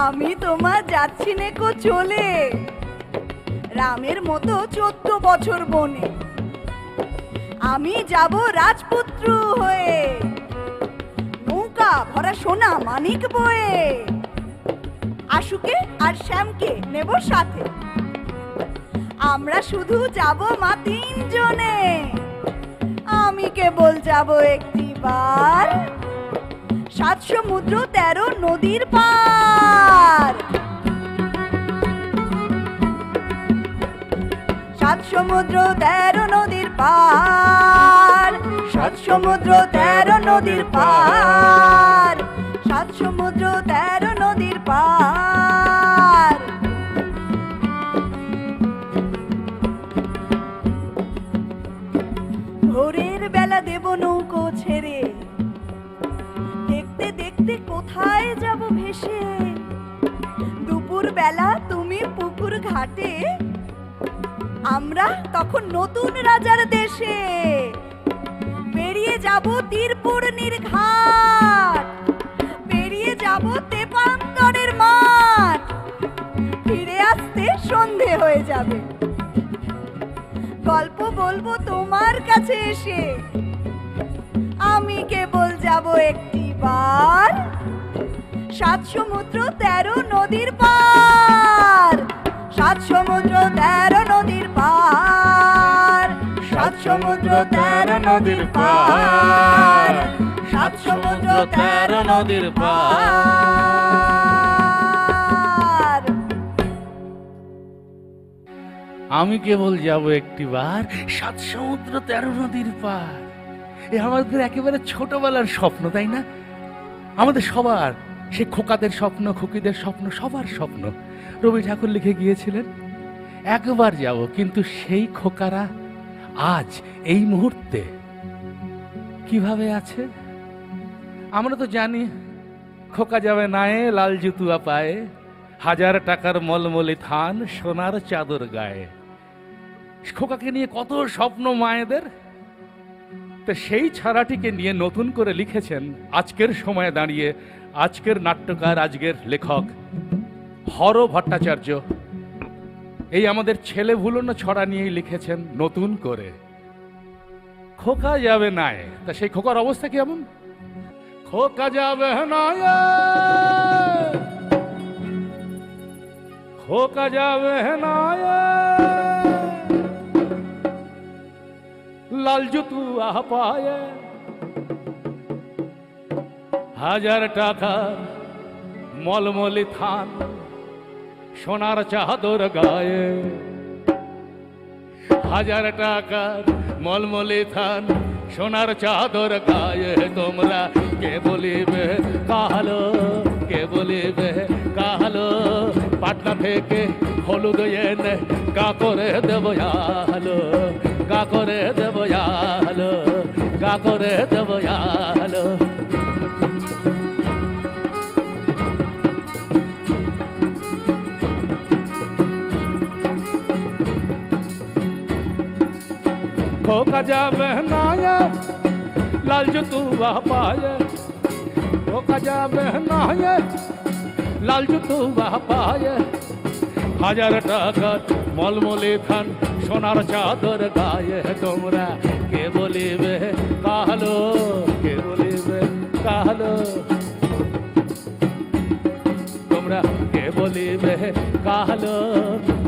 আমি তোমার যাচ্ছি নেকো চলে, রামের মতো 14 বছর বনে। আমি যাব রাজপুত্র হয়ে, নৌকা ভরা সোনা মানিক বয়ে। আশুকে আর শ্যামকে নেব সাথে, আমরা শুধু যাব মা 3 জনে। আমি কেবল যাব একটিবার 7 সমুদ্র 13 নদীর পার। 7 সমুদ্র 13 নদীর পার, 7 সমুদ্র 13 নদীর পার, 7 সমুদ্র 13 নদীর পার। ভোরের বেলা দেব নৌকো ছেড়ে, দেখতে দেখতে কোথায় যাব ভেসে। দুপুর বেলা তুমি পুকুর ঘাটে, আমরা তখন নতুন রাজার দেশে। পেরিয়ে যাব তীরপূর্ণির ঘাট, পেরিয়ে যাব তেপান্তরের মাঠ। ফিরে আসতে সন্ধে হয়ে যাবে, গল্প বলবো তোমার কাছে এসে। আমি কেবল যাব একটিবার 7 সমুদ্র 13 নদীর পার, 7 সমুদ্র 13 নদীর পার, 7 সমুদ্র 13 নদীর পার, 7 সমুদ্র 13 নদীর পার। আমি কেবল যাব একটিবার 7 সমুদ্র 13 নদীর পার। এ আমাদের একেবারে ছোটবেলার স্বপ্ন, তাই না? আমাদের সবার, সে খোকাদের স্বপ্ন, খুকিদের স্বপ্ন, সবার স্বপ্ন। রবি ঠাকুর লিখে গিয়েছিলেন একবার যাব, কিন্তু সেই খোকারা আজ এই মুহূর্তে কিভাবে আছে আমরা তো জানি। খোকা যাবে নায়ে লাল জুতুয়া পায়ে, 1000 টাকার মলমলি থান সোনার চাদর গায়ে। খোকাকে নিয়ে কত স্বপ্ন মায়েদের। তো সেই ছড়াটিকে নিয়ে নতুন করে লিখেছেন আজকের সময়ে দাঁড়িয়ে আজকের নাট্যকার, আজকের লেখক হর ভট্টাচার্য। এই আমাদের ছেলে ভুলনো ছড়া নিয়েই লিখেছেন নতুন করে। খোকা যাবে নায়ে, তা সেই খোকার অবস্থা কেমন? খোকা যাবে নায়ে, খোকা যাবে নায়ে, লাল জুতুয়া পায়ে, 1000 টাকা মলমলি থান সোনার চাদর গায়ে। 1000 টাকার মলমলি থান সোনার চাদর গায়ে। তোমরা কে বলিবে কাহালো, কে বলিবে কাহালো, পাটনা থেকে হলুদ এনে গা করে দেব আলো, গা করে দেব আলো, গা করে দেব আলো। খোকা যাবে নায়ে লাল জুতুয়া পায়ে, খোকা যাবে নায়ে লাল জুতুয়া পায়ে, 1000 টাকার মলমলি থান সোনার চাদর গায়ে। তোমরা কে বলিবে কাহালো, কে বলিবে কাহালো, তোমরা কে বলিবে কাহালো,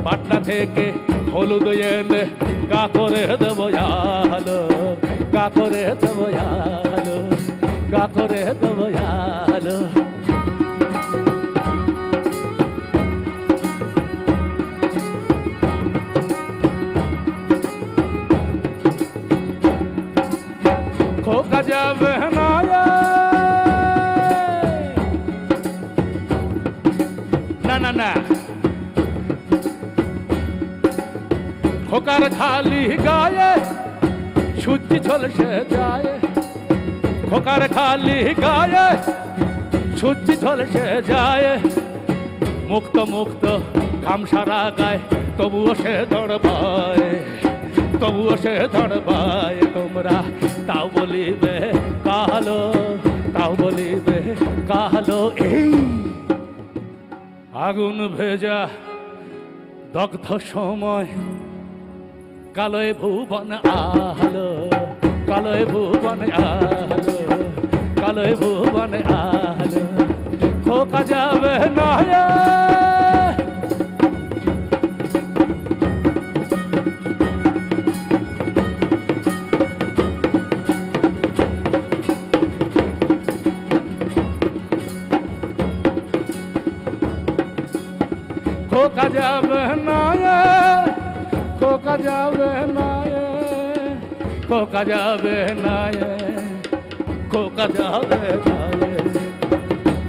পাটনা থেকে হলুদ এনে গা করে দেব আলো, গা করে দেব আলো, গা করে দেব আলো। খোকা যাবে নায়ে, না না না, খোকার খালি গায়ে সূর্যি ঝলসে যায়, খোকার খালি গায়ে সূর্যি ঝলসে যায়। মুক্ত মুক্ত ঘাম সারা গায়ে, তবুও সে দৌড় পায়, তবুও সে ঝড় পায় তোমরা তাও বলিবে কালো, তাও বলিবে কালো। এই আগুন ভেজা দগ্ধ সময় কালোয় ভুবন আলো, কালোয় ভুবন আলো, কালোয় ভুবন আলো। খোকা যাবে না খোকা যাবে না, খোকা যাবে না, খোকা যাবে না, খোকা যাবে না,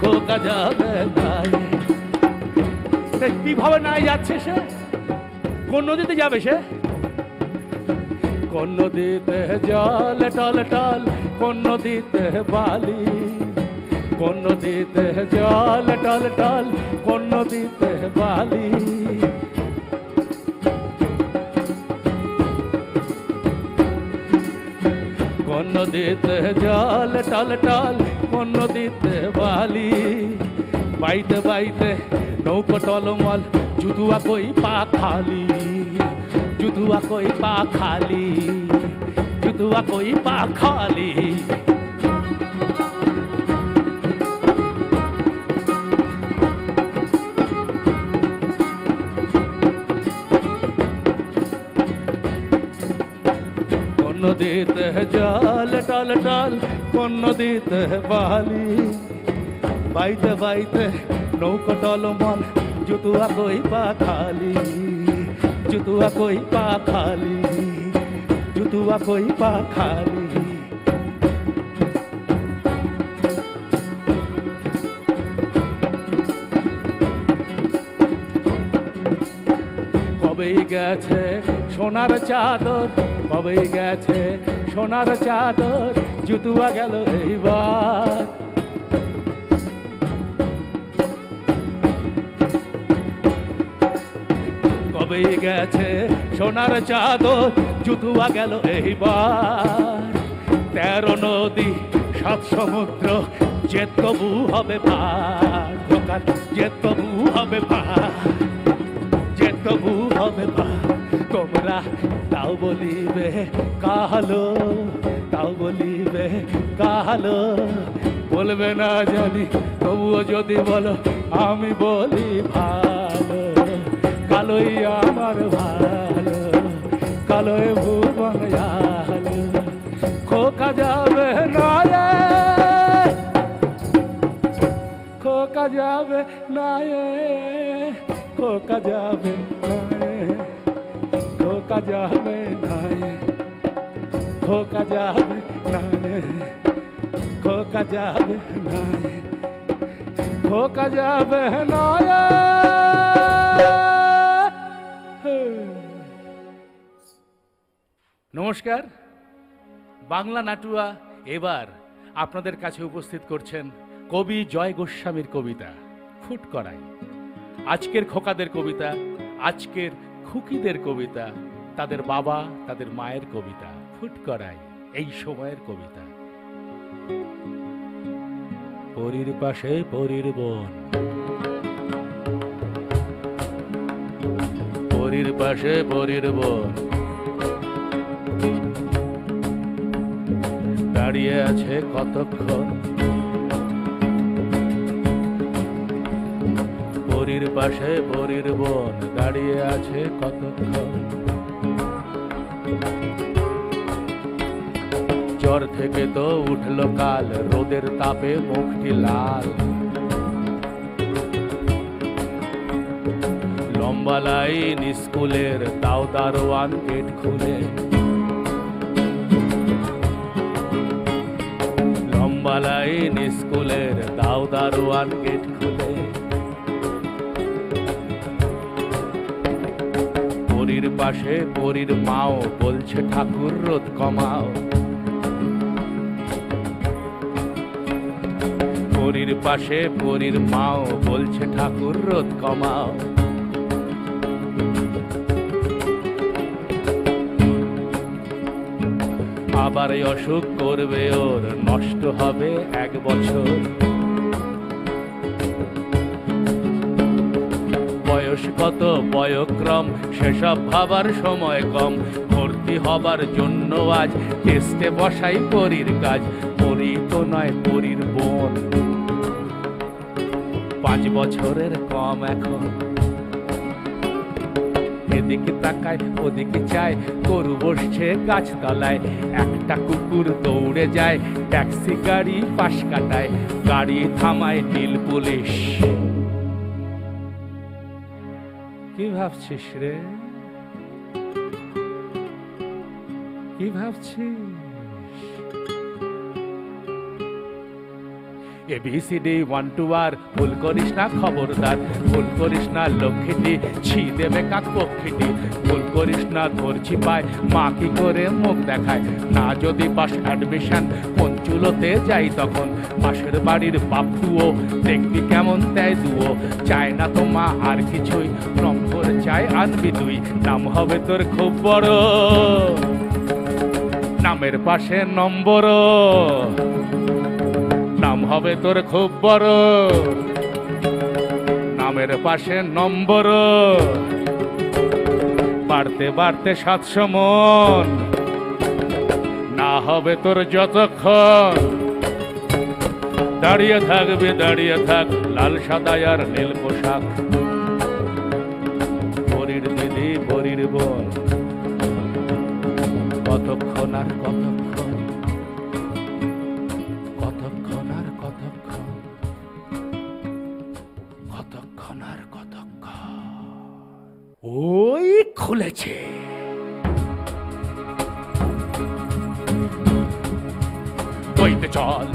খোকা যাবে না। কিভাবে নাই যাচ্ছে সে? কোন নদীতে যাবে সে? কোন নদীতে জল টল টল, কোন নদীতে বালি, কোন নদীতে জল টল টল, কোন নদীতে বালি। কোন নদীতে জল টল টল, কোন নদীতে বালি। বাইতে বাইতে নৌকো টলমল, জুদুয়া কই পা খালি, জুদুয়া কই পা খালি, জুদুয়া কই পা খালি। নদীতে জল টল টল, কোন নদীতে বালি। বাইতে বাইতে নৌকো টলমল, জুতুয়া কই পা খালি, জুতুয়া কই পা খালি, জুতুয়া কই পা খালি। কবেই গেছে সোনার চাদর, কবেই গেছে সোনার চাদর, জুতুয়া গেল এইবার। কবেই গেছে সোনার চাদর, জুতুয়া গেল এইবার। 13 নদী 7 সমুদ্র, যে তবু হবে পার, যে তবু হবে পার, যে তবু হবে পার। তোমরা তাও বলিবে কালো, তাও বলিবে কালো। বলবে না জানি, তবুও যদি বলো আমি বলি ভালো। কালোই আমার ভালো, কালোয় ভুবন আলো। খোকা যাবে না, খোকা যাবে না, খোকা যাবে না, খোকা যাবে না, খোকা যাবে না, খোকা যাবে না, খোকা যাবে না। নমস্কার, বাংলা নাটুয়া এবার আপনাদের কাছে উপস্থিত করছেন কবি জয় গোস্বামীর কবিতা ফুটকড়াই। আজকের খোকাদের কবিতা, আজকের খুকিদের কবিতা, তাদের বাবা তাদের মায়ের কবিতা ফুটকড়াই, এই সময়ের কবিতা। পরীর পাশে পরীর বোন, পরীর পাশে পরীর বোন, দাঁড়িয়ে আছে কতক্ষণ। পরীর পাশে পরীর বোন, দাঁড়িয়ে আছে কতক্ষণ। জ্বর থেকে তো উঠল কাল, রোদের তাপে মুখটি লাল। লম্বা লাইন স্কুলের, তাও দারোয়ান গেট খুলে। লম্বা লাইন স্কুলের, তাও দারোয়ান গেট খুলে। পরীর পাশে পরীর মাও, বলছে ঠাকুর রোদ কমাও। পরীর পাশে পরীর মাও, বলছে ঠাকুর রোদ কমাও। বারে অসুখ করবে ওর, নষ্ট হবে 1 বছর। বয়স কত বয়ক্রম সেসব ভাবার সময় কম, ভর্তি হবার জন্য আজ টেস্টে বসাই পরীর কাজ। পরী তো নয় পরীর বোন, 5 বছরের কম এখন। এদিকে তাকায় ওদিকে চায়, গরু বসছে গাছতলায়, একটা কুকুর দৌড়ে যায়, ট্যাক্সি গাড়ি পাশ কাটায়, গাড়ি থামায় নীল পুলিশ। কি ভাবছিস রে, কি ভাবছিস? ABCD 1 to R ভুল করিস না খবরদার, ভুল করিস না লক্ষ্মীটি, ছি দেবে কাক পক্ষীটি, ভুল করিস না ধরছি পায়, মা কি করে মুখ দেখায়। না যদি পাস অ্যাডমিশন কোন চুলোতে যাই তখন, পাশের বাড়ির বাপটুও দেখবি কেমন দেয় দুও। চায় না তো মা আর কিছুই, নম্বর চাই আনবি তুই, নাম হবে তোর খুব বড়, নামের পাশে নম্বর, নাম হবে তোর খুব বড়, নামের পাশে নম্বর। বাড়তে বাড়তে 700 মন, না হবে তোর যতক্ষণ। দাঁড়িয়ে থাকবি দাঁড়িয়ে থাক, লাল সাদা আর নীল পোশাক, পরীর দিদি পরীর বোন। কতক্ষণ আর কতক্ষণ, কতক্ষণ আর কতক্ষণ, কতক্ষণ আর কতক্ষণ। ওই খুলেছে, বইতে চল,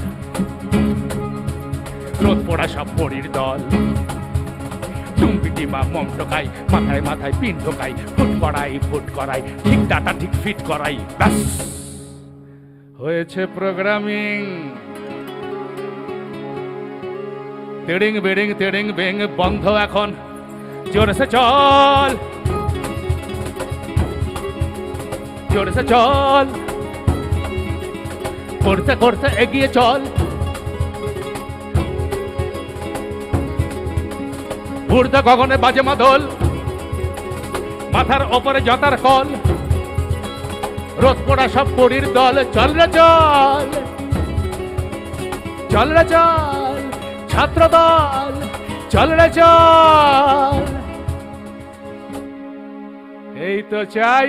রোদ পোড়া সব পরীর দল। টুম্পিটি মা মম ঢোকাই, মাথায় মাথায় পিন ঢোকাই, ফুট করাই, ঠিক ডাটা ঠিক ফিট করাই, ব্যাস হয়েছে প্রোগ্রামিং। তেড়িং বেড়িং তেড়িং বেং বন্ধ এখন, জোরে সে চল, জোরে সে চল, করতে করতে এগিয়ে চল। ঊর্ধ্ব গগনে বাজে মাদল, মাথার ওপরে জতার কল, রোদ পোড়া সব পরীর দল। চল রে চল, চল রে চল, ছাত্র দল, চল রে চল। এই তো চাই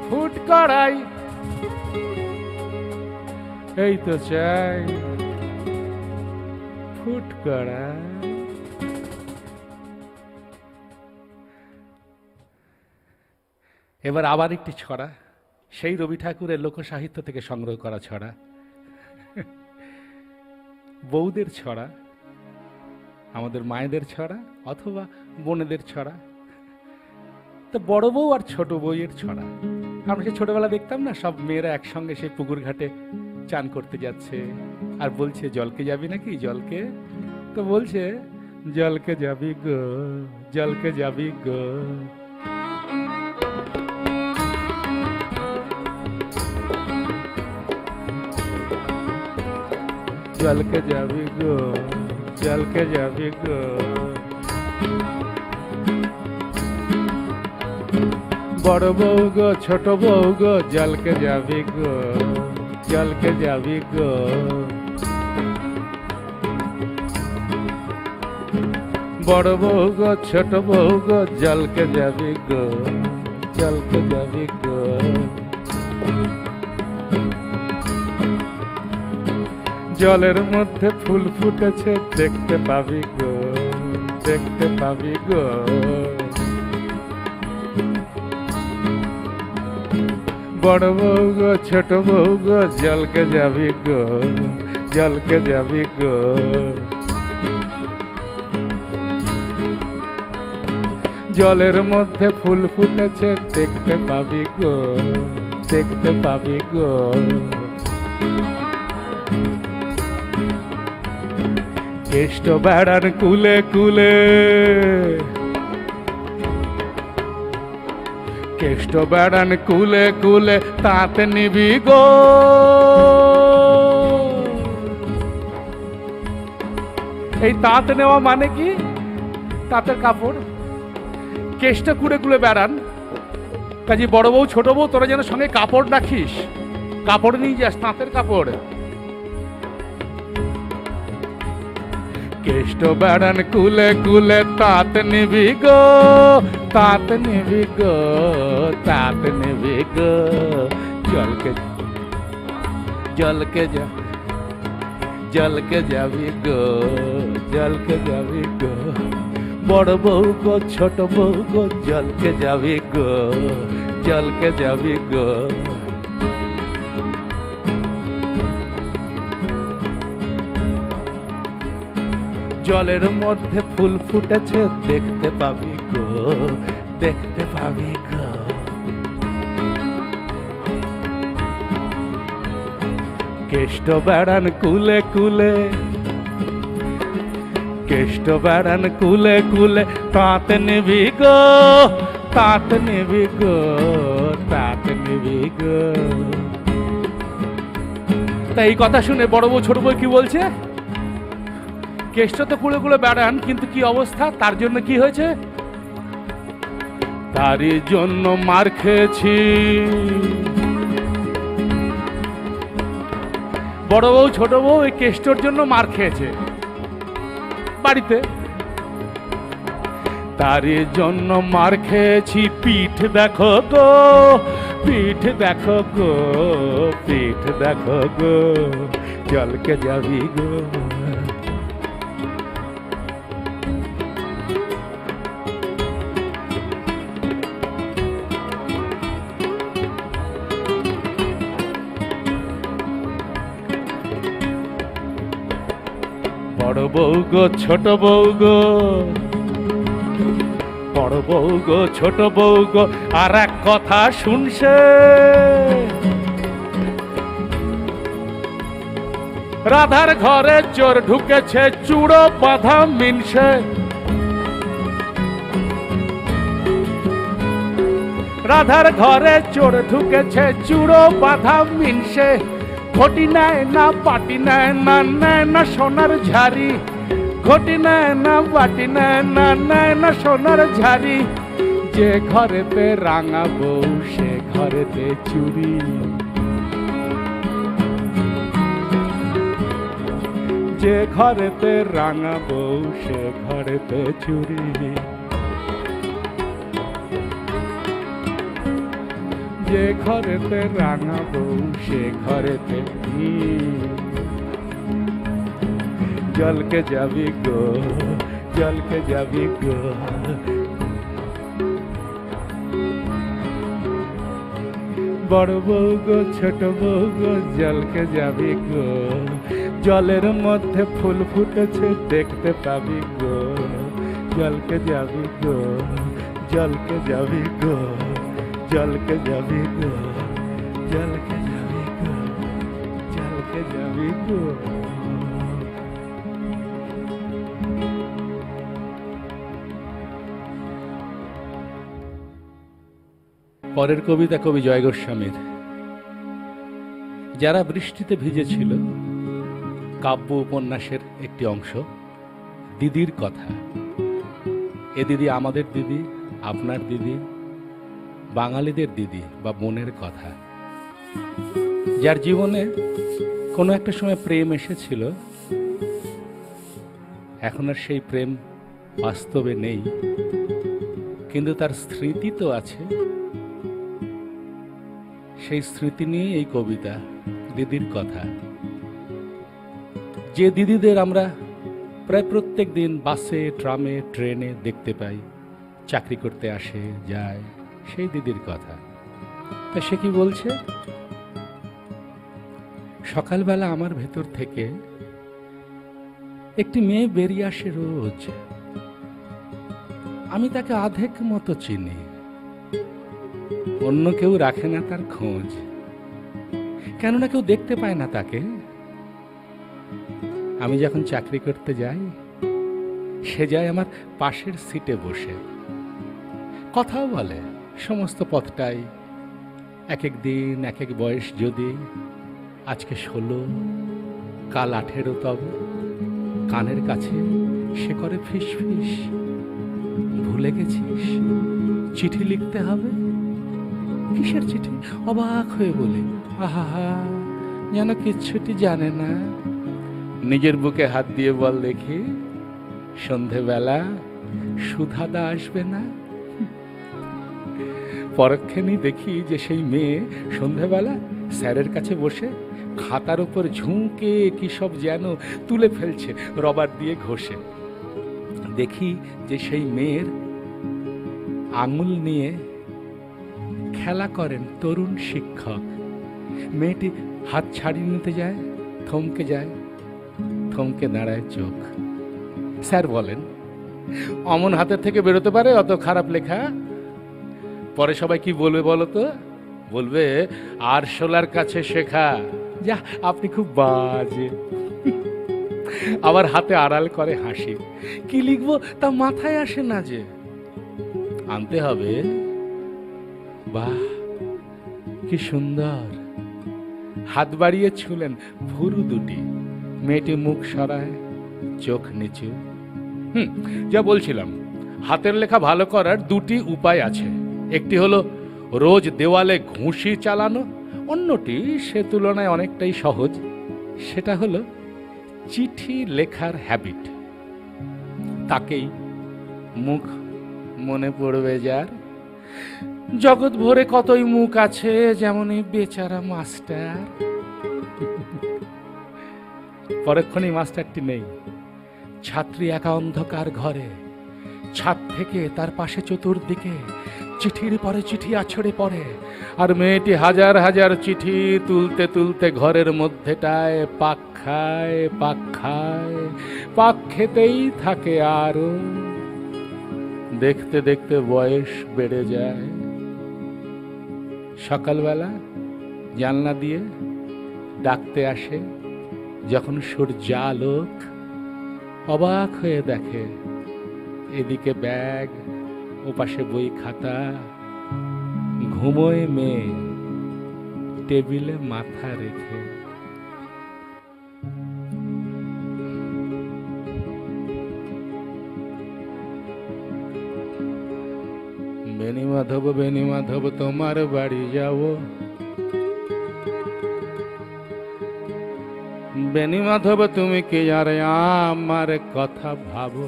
ফুট করাই, এই তো চাই ফুট করাই। এবার আবার একটি ছড়া, সেই রবি ঠাকুরের লোকসাহিত্য থেকে সংগ্রহ করা ছড়া, বউদের ছড়া, আমাদের মায়েদের ছড়া অথবা বোনেদের ছড়া। তো বড় বউ আর ছোট বউয়ের ছড়া। আমরা সে ছোটবেলা দেখতাম না, সব মেয়েরা একসঙ্গে সেই পুকুর ঘাটে চান করতে যাচ্ছে আর বলছে জলকে যাবি নাকি, জলকে। তো বলছে জলকে যাবি গো, জলকে যাবি গো। জলকে যাবি গো, জলকে যাবি গো। বড় বউ গো ছোট বউ গো, জলকে যাবি গো, জলকে যাবি গো। বড় বউ গো ছোট বউ গো, জলকে যাবি গো, জলকে যাবি গো। জলের মধ্যে ফুল ফুটেছে, দেখতে পাবি গো, দেখতে পাবি গো। বড় বউ গো ছোট বউ গো, জলকে যাবি গো, জলকে যাবি গো। জলের মধ্যে ফুল ফুটেছে, দেখতে পাবি গো, দেখতে পাবি গো। কেষ্ট বেড়ার কুলে কুলে, কেষ্ট বেড়ান কুলে কুলে তাতে নিবি গো, এই তাঁত নেওয়া মানে কি? তাঁতের কাপড়। কেষ্ট কুড়ে কুলে বেড়ান, কাজে বড় বউ ছোট বউ তোরা যেন সঙ্গে কাপড় রাখিস, কাপড় নিয়ে যাস, তাঁতের কাপড়। কেষ্ট বেড়ান কুলে কুলে তাঁত নিবি গো, তাঁত নিবি গো, তাঁত নিবি গো। জলকে জলকে যা জলকে যাবি গো, জলকে যাবি গো। বড় বউ গো ছোট বউ গো জলকে যাবি গো, জলকে যাবি গো। জলের মধ্যে ফুল ফুটেছে দেখতে পাবি গো, দেখতে পাবি গো। কেষ্ট বেড়ান কুলে কুলে, কেষ্ট বেড়ান কুলে কুলে তাঁত নিবি গো, তাঁত নিবি গো, তাঁত নিবি গো। তা এই কথা শুনে বড় বউ ছোট বউ কি বলছে? কেষ্ট তো কুলে কুলে বেড়ান, কিন্তু কি অবস্থা? তার জন্য কি হয়েছে? তারই জন্য মার খেয়েছি। বড় বউ ছোট বউ এই কেষ্টর জন্য মার খেয়েছে বাড়িতে। তারই জন্য মার খেয়েছি, পিঠ দেখো গো, পিঠ দেখো গো, পিঠ দেখো গো। জলকে যাবি গো। বড় বউ গো ছোট বউ গো, বড় বউ গো ছোট বউ গো আর এক কথা শুনছে। রাধার ঘরে চোর ঢুকেছে, চূড়ো বাঁধা মিনসে। রাধার ঘরে চোর ঢুকেছে, চূড়ো বাঁধা মিনসে। ঘটি নেয় না পাটি নেয় না, নেয় না সোনার ঝাড়ি। ঘটি নেয় না বাটি নেয় না, নেয় না সোনার ঝাড়ি। যে ঘরেতে রাঙা বউ সে ঘরেতে চুরি। যে ঘরেতে রাঙা বউ সে ঘরেতে চুরি। যে ঘরেতে রাঙা বউ সে ঘরেতে জলকে যাবি গো, জলকে যাবি গো। বড় বউ গো ছোট বউ গো জলকে যাবি গো। জলের মধ্যে ফুল ফুটেছে দেখতে পাবি গো, জলকে যাবি গো, জলকে যাবি গো, জলকে যাবি গো, জলকে যাবি গো, জলকে যাবি গো। পরের কবিতা কবি জয় গোস্বামীর। যারা বৃষ্টিতে ভিজেছিল, কাব্য উপন্যাসের একটি অংশ। দিদির কথা। এ দিদি আমাদের দিদি, আপনার দিদি, বাঙালিদের দিদি বা বোনের কথা। যার জীবনে কোনো একটা সময় প্রেম এসেছিল, এখন আর সেই প্রেম বাস্তবে নেই, কিন্তু তার স্মৃতি তো আছে। সেই স্মৃতি নিয়ে এই কবিতা, দিদির কথা। যে দিদিদের আমরা প্রায় প্রত্যেক দিন বাসে, ট্রামে, ট্রেনে দেখতে পাই, চাকরি করতে আসে যায়, সেই দিদির কথা। তা সে কি বলছে? সকালবেলা আমার ভেতর থেকে একটি মেয়ে বেরিয়ে আসে রোজ। আমি তাকে আধেক মতো চিনি, অন্য কেউ রাখে না তার খোঁজ, কেননা কেউ দেখতে পায় না তাকে। আমি যখন চাকরি করতে যাই, সে যায় আমার পাশের সিটে বসে, কথাও বলে, সমস্ত পথটাই এক এক দিন এক এক বয়স, যদি আজকে 16, কাল 18, তবে কানের কাছে সে করে ফিস ফিস, ভুলে গেছিস চিঠি লিখতে হবে। কিসের চিঠি? অবাক হয়ে বলে, আহা, যেন কিচ্ছুটি জানে না। নিজের বুকে হাত দিয়ে বল দেখি, সন্ধেবেলা সুধাদা আসবে না? পরক্ষণে দেখি যে সেই মেয়ে সন্ধেবেলা স্যারের কাছে বসে খাতার উপর ঝুঁকে কি সব যেন তুলে ফেলছে রবার দিয়ে ঘষে। দেখি যে সেই মেয়ের আঙুল নিয়ে খেলা করেন তরুণ শিক্ষক। মেয়েটি হাত ছাড়িয়ে নিতে যায়, থমকে যায়, থমকে দাঁড়ায় চোখ। স্যার বলেন, অমন হাতের থেকে বেরোতে পারে অত খারাপ লেখা? পরে সবাই কি বলবে বলো তো? বলবে আরশোলার কাছে শেখা। যা, আপনি খুব বাজে। আবার হাতে আড়াল করে হাসি। কি লিখবো তা মাথায় আসে না যে, আনতে হবে। বাহ, কি সুন্দর! হাত বাড়িয়ে ছুলেন ভুরু দুটি। মেয়েটি মুখ সরায়, চোখ নিচু। যা বলছিলাম, হাতের লেখা ভালো করার দুটি উপায় আছে। একটি হলো রোজ দেওয়ালে ঘুষি চালানো, অন্যটি সে তুলনায় অনেকটাই সহজ, সেটা হলো চিঠি লেখার হ্যাবিট। তাকেই মুখ মনে পড়বে যার। জগৎ ভরে কতই মুখ আছে, যেমন এই বেচারা মাস্টার। পরক্ষণেই মাস্টারটি নেই। ছাত্রী একা অন্ধকার ঘরে, ছাদ থেকে তার পাশে চতুর্দিকে চিঠির পরে চিঠি আছড়ে পড়ে, আর মেয়েটি হাজার হাজার চিঠি তুলতে তুলতে ঘরের মধ্যেটায় পাক খায়, পাক খায়, পাক খেতেই থাকে। আরো দেখতে দেখতে বয়স বেড়ে যায়। সকালবেলা জানলা দিয়ে ডাকতে আসে যখন সূর্যালোক, অবাক হয়ে দেখে এদিকে ব্যাগ, ওপাশে বই খাতা, ঘুমোয় মেয়ে টেবিলে মাথা রেখে। বেনি মাধব, বেনি মাধব, তোমার বাড়ি যাব। বেনি মাধব, তুমি কি আর আমার কথা ভাবো?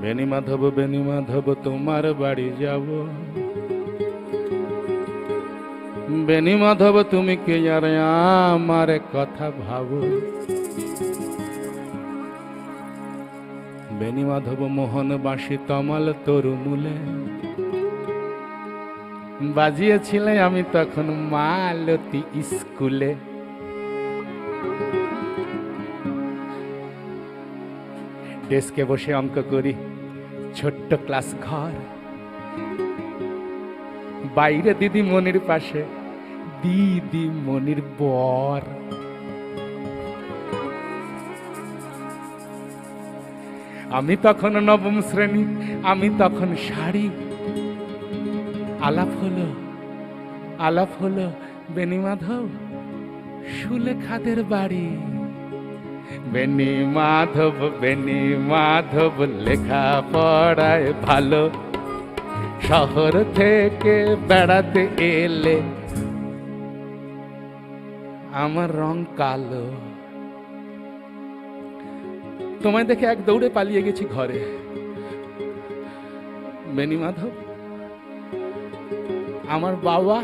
বেনি মাধব, বেনি মাধব, তোমার বাড়ি যাব। বেনি মাধব, তুমি কি আর আমার কথা ভাবো? বেনি মাধব, মোহন বাঁশি তমাল তরুমূলে বাজিয়েছিলে আমি তখন মালতী স্কুলে। ডেস্কে বসে অঙ্ক করি, ছোট্ট ক্লাস ঘর। বাইরে দিদি মনির পাশে দিদি মনির বর। আমি তখন নবম শ্রেণী, আমি তখন শাড়ি। আলাপ হলো, আলাপ হলো বেনি মাধব সুলেখাদের বাড়ি। বেনি মাধব, বেনি মাধব, লেখা পড়ায় ভালো, শহর থেকে বেড়াতে এলে আমার রং কালো। তোমায় দেখে এক দৌড়ে পালিয়ে গেছি ঘরে। বেনি মাধব, আমার বাবা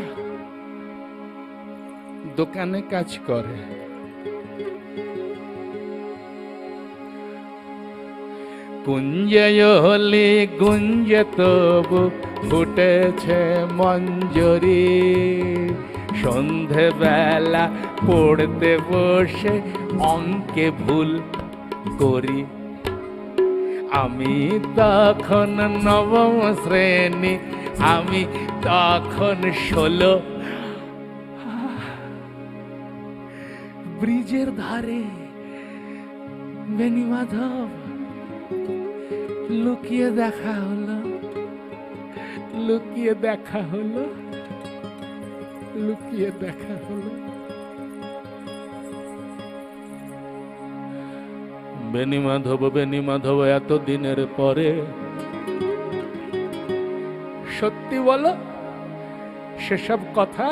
দোকানে কাজ করে। কুঞ্জে হলি গুঞ্জে তবু ফুটেছে মঞ্জরি। সন্ধেবেলা পড়তে বসে অঙ্কে ভুল করি। আমি তখন নবম শ্রেণী, আমি তখন 16। ব্রিজের ধারে বেনি মাধব লুকিয়ে দেখা হলো, লুকিয়ে দেখা হলো, লুকিয়ে দেখা হলো। বেনি মাধব এত দিনের পরে সত্যি বলো, সেসব কথা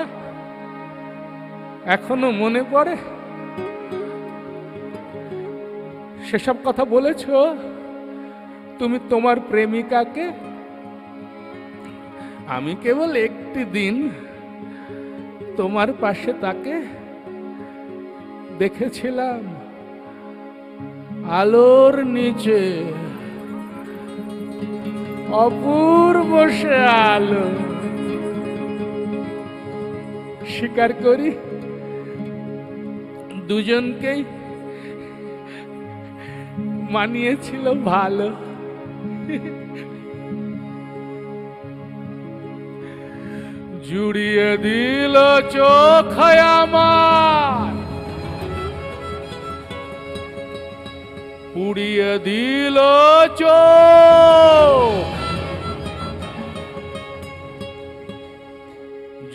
এখনো মনে পড়ে? সেসব কথা বলেছ তুমি তোমার প্রেমিকাকে? আমি কেবল একটি দিন তোমার পাশে তাকে দেখেছিলাম, আলোর নিচে, অপূর্ব সে আলো। স্বীকার করি দুজনকেই মানিয়েছিল ভালো। জুড়িয়ে দিল চোখ আমার, পুড়িয়ে দিল চোখ,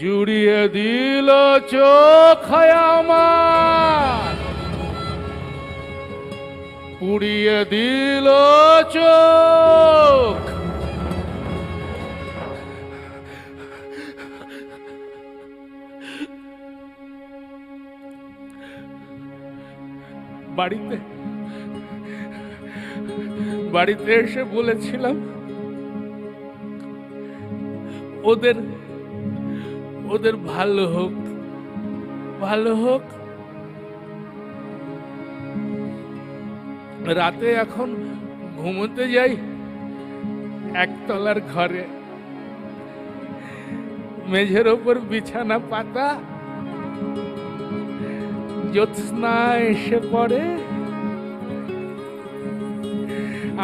জুড়িয়ে দিল চোখ আমার, পুড়িয়ে দিল চোখ। বাড়িতে এসে বলেছিলাম ওদের ভালো হোক, ভালো হোক। রাতে এখন ঘুমোতে যাই একতলার ঘরে, মেঝের ওপর বিছানা পাতা, জ্যোৎস্না এসে পড়ে।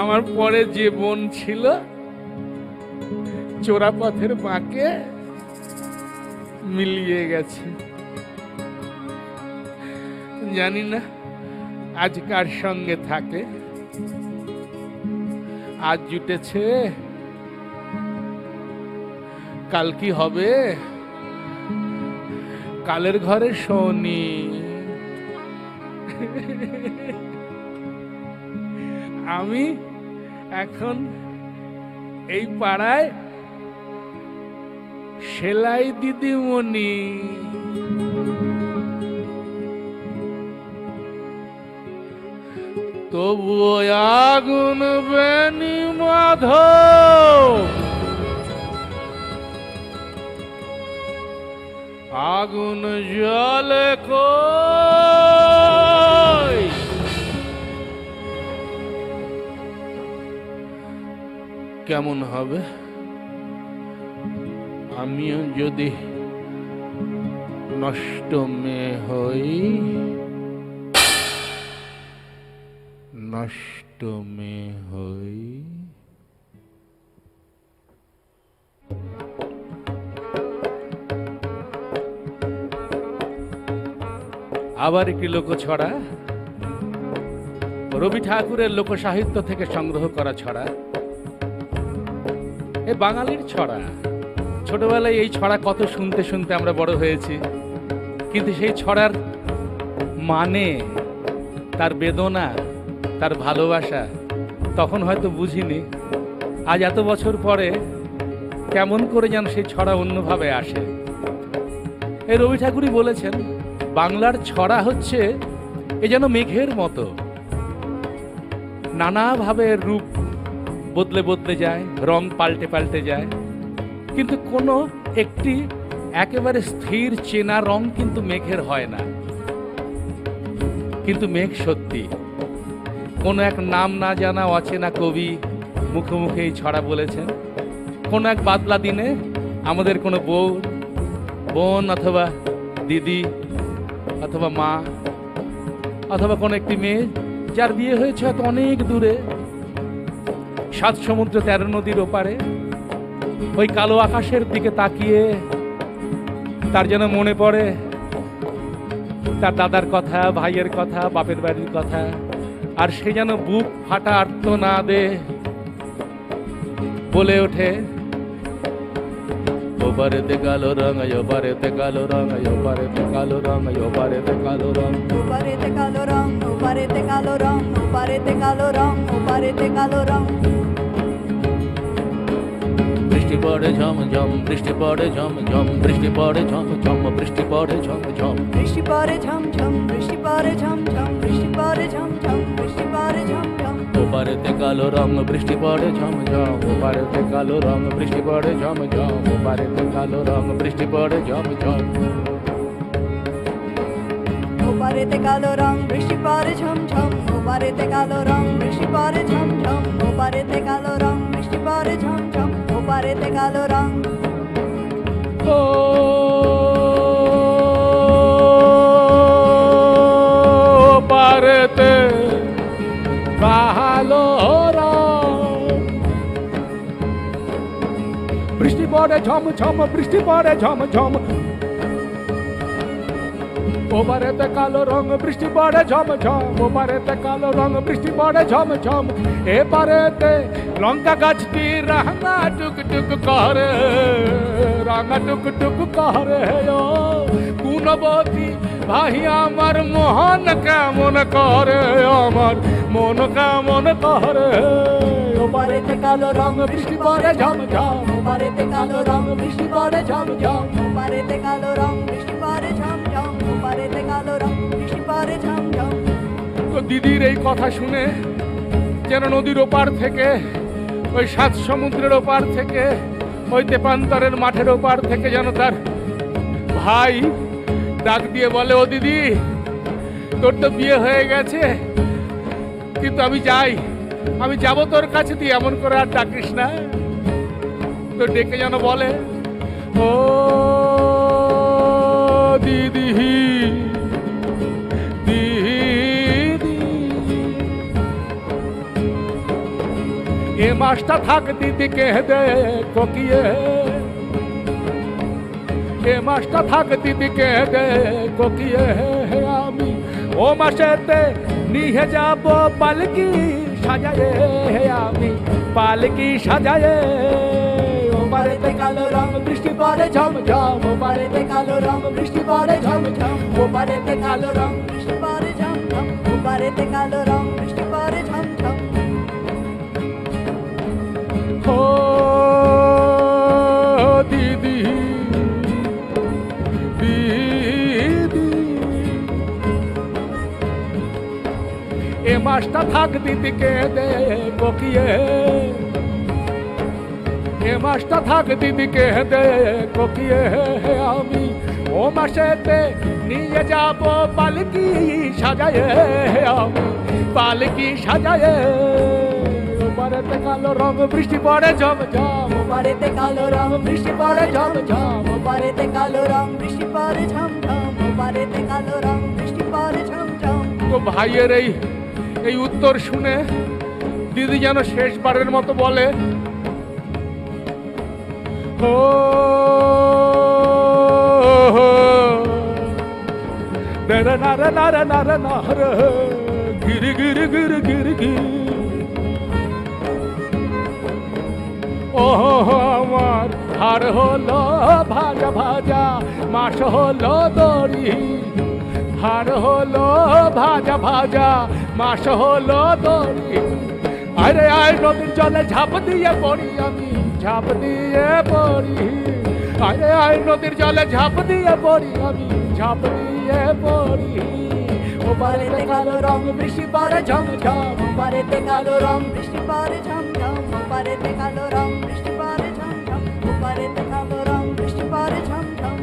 আমার পরে যে বোন ছিল চোরাপথের বাঁকে মিলিয়ে গেছে। জানি না আজ কার সঙ্গে থাকে। আজ জুটেছে, কাল কি হবে? কালের ঘরে শনি। আমি এখন এই পাড়ায় সেলাই দিদিমণি। তবুও আগুন বেনি মাধব, আগুন জলে কই। কেমন হবে আমিও যদি নষ্ট মেয়ে হই, নষ্ট মেয়ে হই। আবার একটি লোকছড়া, রবি ঠাকুরের লোকসাহিত্য থেকে সংগ্রহ করা ছড়া। এ বাঙালির ছড়া। ছোটবেলায় এই ছড়া কত শুনতে শুনতে আমরা বড় হয়েছি, কিন্তু সেই ছড়ার মানে, তার বেদনা, তার ভালোবাসা তখন হয়তো বুঝিনি। আজ এত বছর পরে কেমন করে যেন সেই ছড়া অন্যভাবে আসে। এই রবি ঠাকুরই বলেছেন, বাংলার ছড়া হচ্ছে এ যেন মেঘের মতো, নানাভাবে রূপ বদলে বদলে যায়, রং পাল্টে পাল্টে যায়, কিন্তু কোনো একটি একেবারে স্থির চেনা রং কিন্তু মেঘের হয় না। কিন্তু মেঘ সত্যি, কোনো এক নাম না জানা অচেনা কবি মুখে মুখে এই ছড়া বলেছেন। কোনো এক বাদলা দিনে আমাদের কোনো বোন অথবা দিদি অথবা মা অথবা কোনো একটি মেয়ে যার বিয়ে হয়েছে হয়তো অনেক দূরে, 7 সমুদ্র 13 নদীর ওপারে, ওই কালো আকাশের দিকে তাকিয়ে তার যেন মনে পড়ে তার দাদার কথা, ভাইয়ের কথা, বাপের বাড়ির কথা, আর সে যেন বুক ফাটা আর্তনাদে বলে ওঠে ওপারেতে কালো রং ওপারেতে কালো রং ওপারেতে কালো রং ওপারেতে কালো রং ওপারেতে কালো রং ওপারেতে কালো রং ওপারেতে কালো রং ওপারেতে কালো রং বৃষ্টি পড়ে ঝম ঝম বৃষ্টি পড়ে ঝম ঝম বৃষ্টি পড়ে ঝম ঝম বৃষ্টি পড়ে ঝম ঝম বৃষ্টি পড়ে ঝম ঝম বৃষ্টি পড়ে ঝম ঝম বৃষ্টি পড়ে ঝম ঝম বৃষ্টি পড়ে ঝম ঝম ওপারেতে কালো রং বৃষ্টি পড়ে ঝম ঝম ওপারেতে কালো রং বৃষ্টি পড়ে ঝম ঝম ওপারেতে কালো রং বৃষ্টি পড়ে ঝম ঝম ওপারেতে কালো রং বৃষ্টি পড়ে ঝম ঝম ওপারেতে কালো রং বৃষ্টি পড়ে ঝম ঝম ওপারেতে কালো রং বৃষ্টি পড়ে ঝম ঝম ওপারেতে কালো রং ওপারেতে কালো রং বৃষ্টি পড়ে ঝম ঝম বৃষ্টি পড়ে ঝম ঝম ওপারেতে কালো রং বৃষ্টি পড়ে ঝম ঝম ওপারেতে কালো রং বৃষ্টি পড়ে ঝম ঝম এপারেতে লঙ্কা গাছটি রাঙা টুক টুক করে রাঙা টুক টুক করে ও গুণবতী ভাই আমার মোহন কেমন করে আমার মন কেমন করে ওপারেতে কালো রং বৃষ্টি পড়ে ঝম ঝম ওপারেতে কালো রং বৃষ্টি পড়ে ঝম ঝম ওপারেতে কালো রং বৃষ্টি পড়ে ঝম ঝম ওপারেতে কালো রং বৃষ্টি পড়ে ঝম ঝম তো দিদির এই কথা শুনে যেন নদীর ওপার থেকে ওই 7 সমুদ্রের ওপার থেকে ওই তেপান্তরের মাঠের ওপার থেকে যেন তার ভাই ডাক দিয়ে বলে ও দিদি তোর তো বিয়ে হয়ে গেছে কিন্তু আমি যাই আমি যাব তোর কাছে তুই এমন করে আর ডাকিস না তো ডেকে যেন বলে ও দিদি দিদি এ মাসটা থাক দিদি কে দে কোকিয়ে এ মাসটা থাক দিদি কে দে কোকিয়ে আমি ও মাসেতে নিয়ে যাব পালকি সাজায়ে আমি পালকি সাজায়ে ওপারেতে কালো রং বৃষ্টি পড়ে ঝম ঝম ওপারেতে কালো রং বৃষ্টি পড়ে ঝম ঝম ওপারেতে কালো রং বৃষ্টি পড়ে ঝম ঝম ওপারেতে কালো রং বৃষ্টি পড়ে ঝম ঝম ও দিদি দিদি এ মাসটা থাক দিদিকে দে কোকিয়ে এ মাসটা থাক দিদিকে দে কোকিয়ে আমি ও মাসেতে নিয়ে যাব পালকি সাজায়ে আমি পালকি সাজায়ে ওপারেতে কালো রং বৃষ্টি পড়ে ঝম ঝম ওপারেতে কালো রং বৃষ্টি পড়ে ঝম ঝম ওপারেতে কালো রং বৃষ্টি পড়ে ঝম ঝম ওপারেতে কালো রং বৃষ্টি পড়ে ঝম ঝম তো ভাইয়ের এই উত্তর শুনে দিদি যেন শেষবারের মতো বলে ও নারা নারা নারা নারা নারা গিরি গিরি গিরি গিরি গিরি ও আমার হার হলো ভাজা ভাজা মাস হলো দড়ি হার হলো ভাজা ভাজা মাস হলো দড়ি আরে আয় নদীর জলে ঝাঁপ দিয়ে পড়ি আমি ঝাঁপ দিয়ে পড়ি আরে আয় নদীর জলে ঝাঁপ দিয়ে পড়ি আমি ঝাঁপ দিয়ে পড়ি ওপারেতে কালো রং বৃষ্টি পড়ে ঝম ঝম ওপারেতে কালো রং বৃষ্টি পড়ে ঝম ঝম ওপারেতে কালো রং বৃষ্টি পড়ে ঝম ঝম ওপারেতে কালো রং বৃষ্টি পড়ে ঝম ঝম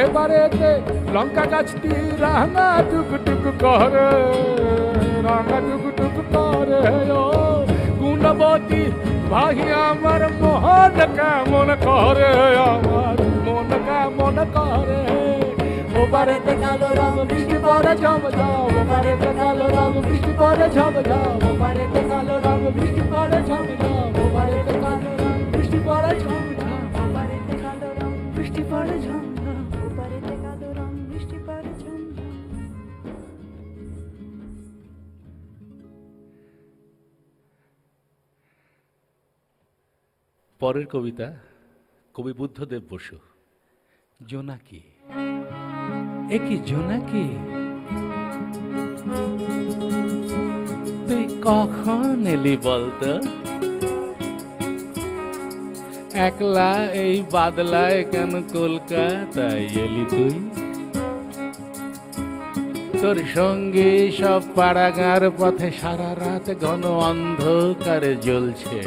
এবারেতে লঙ্কা গাছটি রাঙা টুক টুক করে রাঙা টুক টুক করে ও গুণবতী ভাই আমার মোহন কেমন করে আমার মন কেমন করে ওপারেতে কালো রং বৃষ্টি পড়ে ঝম ঝম ওপারেতে কালো রং বৃষ্টি পড়ে ঝম ঝম ওপারেতে কালো রং বৃষ্টি পড়ে ঝম ঝম ওপারেতে কালো রং বৃষ্টি পড়ে ঝম ঝম ওপারেতে কালো রং বৃষ্টি পড়ে ঝম ঝম ওপারেতে কালো রং বৃষ্টি পড়ে ঝম ঝম পরের কবিতা কবি বুদ্ধদেব বসু, জোনাকি। এ কি জোনাকি, তুই কখন এলি বলতো? একলা এই বাদলায় কেন কলকাতায় এলি তুই? তোর সঙ্গে সব পাড়াগার পথে সারা রাত ঘন অন্ধকারে জ্বলছে।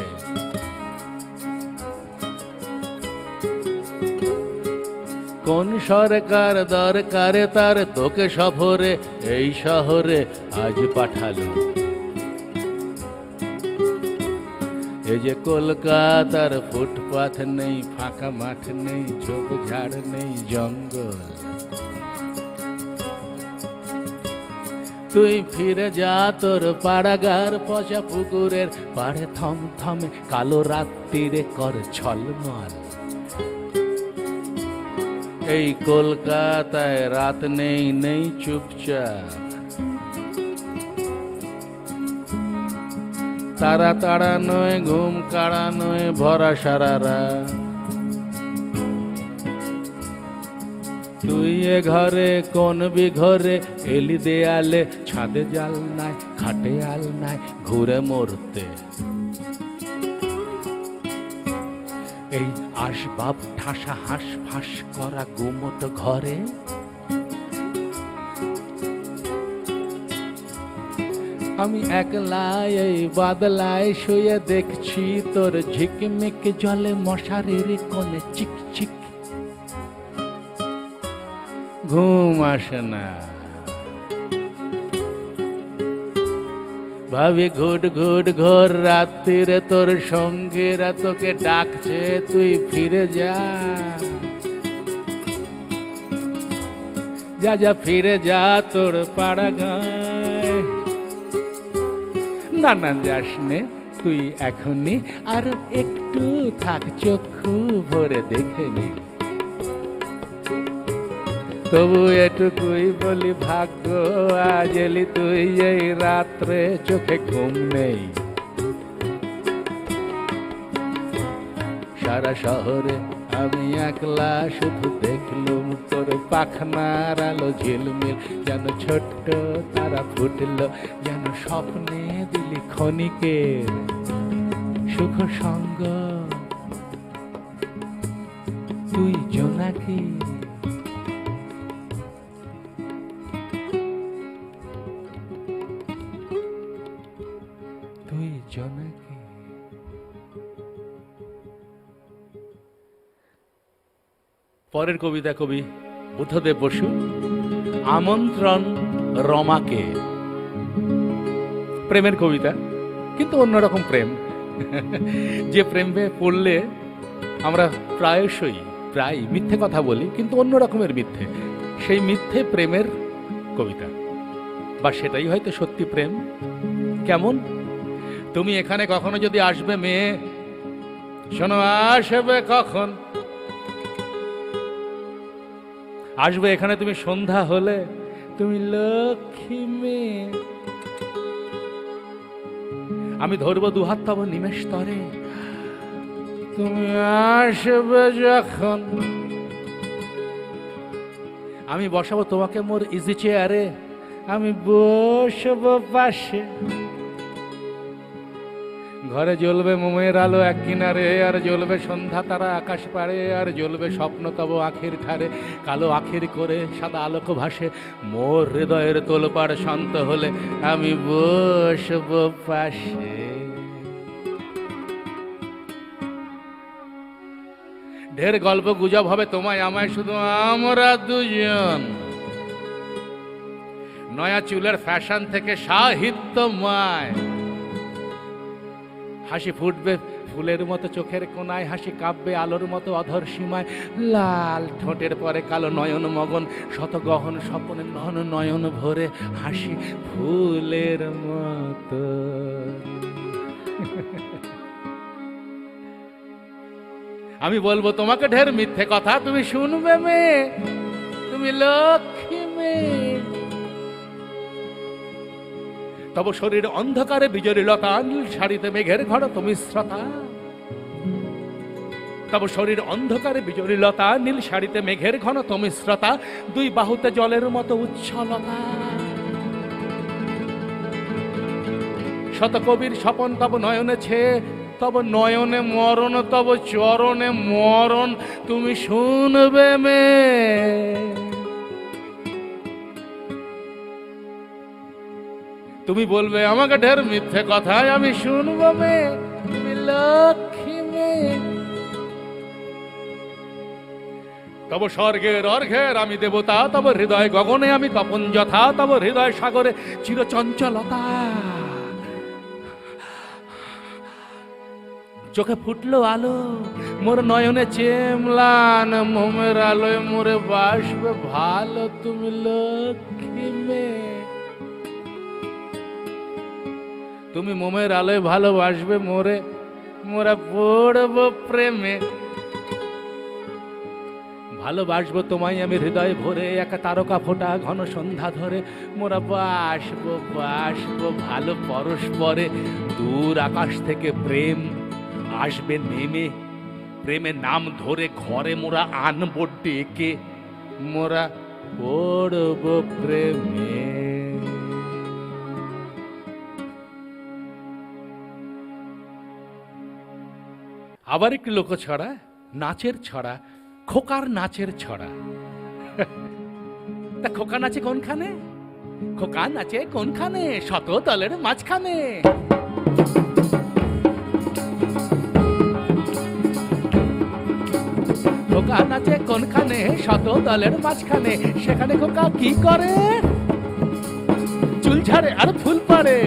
কোন সরকার দরকারে তার তোকে সফরে এই শহরে আজ পাঠালো? এই যে কলকাতার ফুটপাথ নেই, ফাঁকা মাঠ নেই, ঝোপঝাড় নেই, জঙ্গল। তুই ফিরে যা তোর পাড়াগার পচা পুকুরের পাড়ে, থমথমে কালো রাত্রিরে কর ছলমল। এই কলকাতায় রাত নেই, নেই চুপচাপ, তারা তারা নয়, ঘুম কাড়া নয়, ভরা সারা রাত। তুই এ ঘরে কোন বিঘরে এলি দেয়ালে, ছাদে জাল নাই, খাটে আল নাই, ঘুরে মরতে। এই আসবাব ঠাসা হাঁস ফাঁস করা গুমট ঘরে আমি একলাই এই বাদলায় শুয়ে দেখছি তোর ঝিকমিক জলে মশারির কোণে চিকচিক। ঘুম আসে না, ভাবি ঘুট ঘুট ঘোর রাত্রিরে তোর সঙ্গীরা তোকে ডাকছে, তুই ফিরে যা, যা যা ফিরে যা তোর পাড়া গায়। না না যাস নে তুই এখনই, আর একটু থাক, চক্ষু ভরে দেখে নি। তবু এটুকুই বলি ভাগ্য আজ এলি তুই এই রাত্রে, চোখে ঘুম নেই। সারা শহরে আমি একলা শুধু দেখলুম তোর পাখনার আলো ঝিলমিল, যেন ছোট্ট তারা ফুটল, যেন স্বপ্নে দিলি ক্ষণিকের সুখ সঙ্গ। তুই জোনাকি, তুই জোনাকি। পরের কবিতা কবি বুদ্ধদেব বসু, আমন্ত্রণ রমাকে। প্রেমের কবিতা, কিন্তু অন্যরকম প্রেম, যে প্রেমে পড়লে আমরা প্রায় মিথ্যে কথা বলি, কিন্তু অন্য রকমের মিথ্যে। সেই মিথ্যে প্রেমের কবিতা, বা সেটাই হয়তো সত্যি প্রেম। কেমন? তুমি এখানে কখনো যদি আসবে মেয়ে, শোনো আসবে কখন? আসবে এখানে তুমি সন্ধ্যা হলে, তুমি লক্ষ্মী মেয়ে। আমি ধরবো দুহাত তব নিমেষ তরে, তুমি আসবে যখন। আমি বসাবো তোমাকে মোর ইজি চেয়ারে, আমি বসবো পাশে। ঘরে জ্বলবে মোমের আলো এক কিনারে, আর জ্বলবে সন্ধ্যা তারা আকাশ পারে, আর জ্বলবে স্বপ্ন তব আখির ধারে। কালো আখির করে সাদা আলোক ভাসে, মোর হৃদয়ের তোলপাড় শান্ত হলে আমি বসবো পাশে। ঢের গল্প গুজব হবে তোমায় আমায়, শুধু আমরা দুজন। নয়া চুলের ফ্যাশন থেকে সাহিত্যময়, হাসি ফুটবে ফুলের মতো চোখের কোনায়, হাসি কাঁপবে আলোর মতো অধর সীমায়। লাল ঠোঁটের পরে কালো নয়ন মগন, শত গহন স্বপ্নে নহন নয়ন ভরে, হাসি ফুলের মতো। আমি বলবো তোমাকে ঢের মিথ্যে কথা, তুমি শুনবে মেয়ে, তুমি লক্ষ্মী মেয়ে। তব শরীর অন্ধকারে বিজলি লতা, নীল শাড়িতে মেঘের ঘর তুমি শ্রোতা। তব শরীর অন্ধকারে বিজলীলতা, নীল শাড়িতে মেঘের ঘন তমিশ্রতা, দুই বাহুতে জলের মতো উচ্ছলতা। শত কবির স্বপন তব নয়নে ছে, তব নয়নে মরণ, তব চরণে মরণ তুমি শুনবে মে। তুমি বলবে আমাকে ঢের মিথ্যে কথায়, আমি শুনবো মে, তুমি লক্ষ্মী মে। তব স্বর্গের অর্ঘের আমি দেবতা, তব হৃদয় গগনে আমি তপন যথা, তব হৃদয় সাগরে চিরচঞ্চলতা। চোখে ফুটলো আলো, মোর নয়নে চেমলান, মোমের আলোয় মোরে বাসবে ভালো, তুমি লক্ষ্মী মে। তুমি মোমের আলোয় ভালোবাসবে মোরে, মোরা পড়বো প্রেমে। ভালোবাসবো তোমায় আমি হৃদয় ভরে, একা তারকা ফোটা ঘন সন্ধ্যা ধরে, মোরা বাসবো বাসবো ভালো পরস্পরে। দূর আকাশ থেকে প্রেম আসবে নেমে, প্রেমের নাম ধরে ঘরে মোরা আনবো ডেকে, মোরা পড়বো প্রেমে। আবার একটি লোক ছড়া, নাচের ছড়া, খোকার নাচের ছড়া। তা খোকা নাচে কোনখানে? খোকা নাচে কোনখানে? শত দলের মাঝখানে। খোকা নাচে কোনখানে? শত দলের মাঝখানে। সেখানে খোকা কি করে? চুল ঝাড়ে আর ফুল পাড়ে।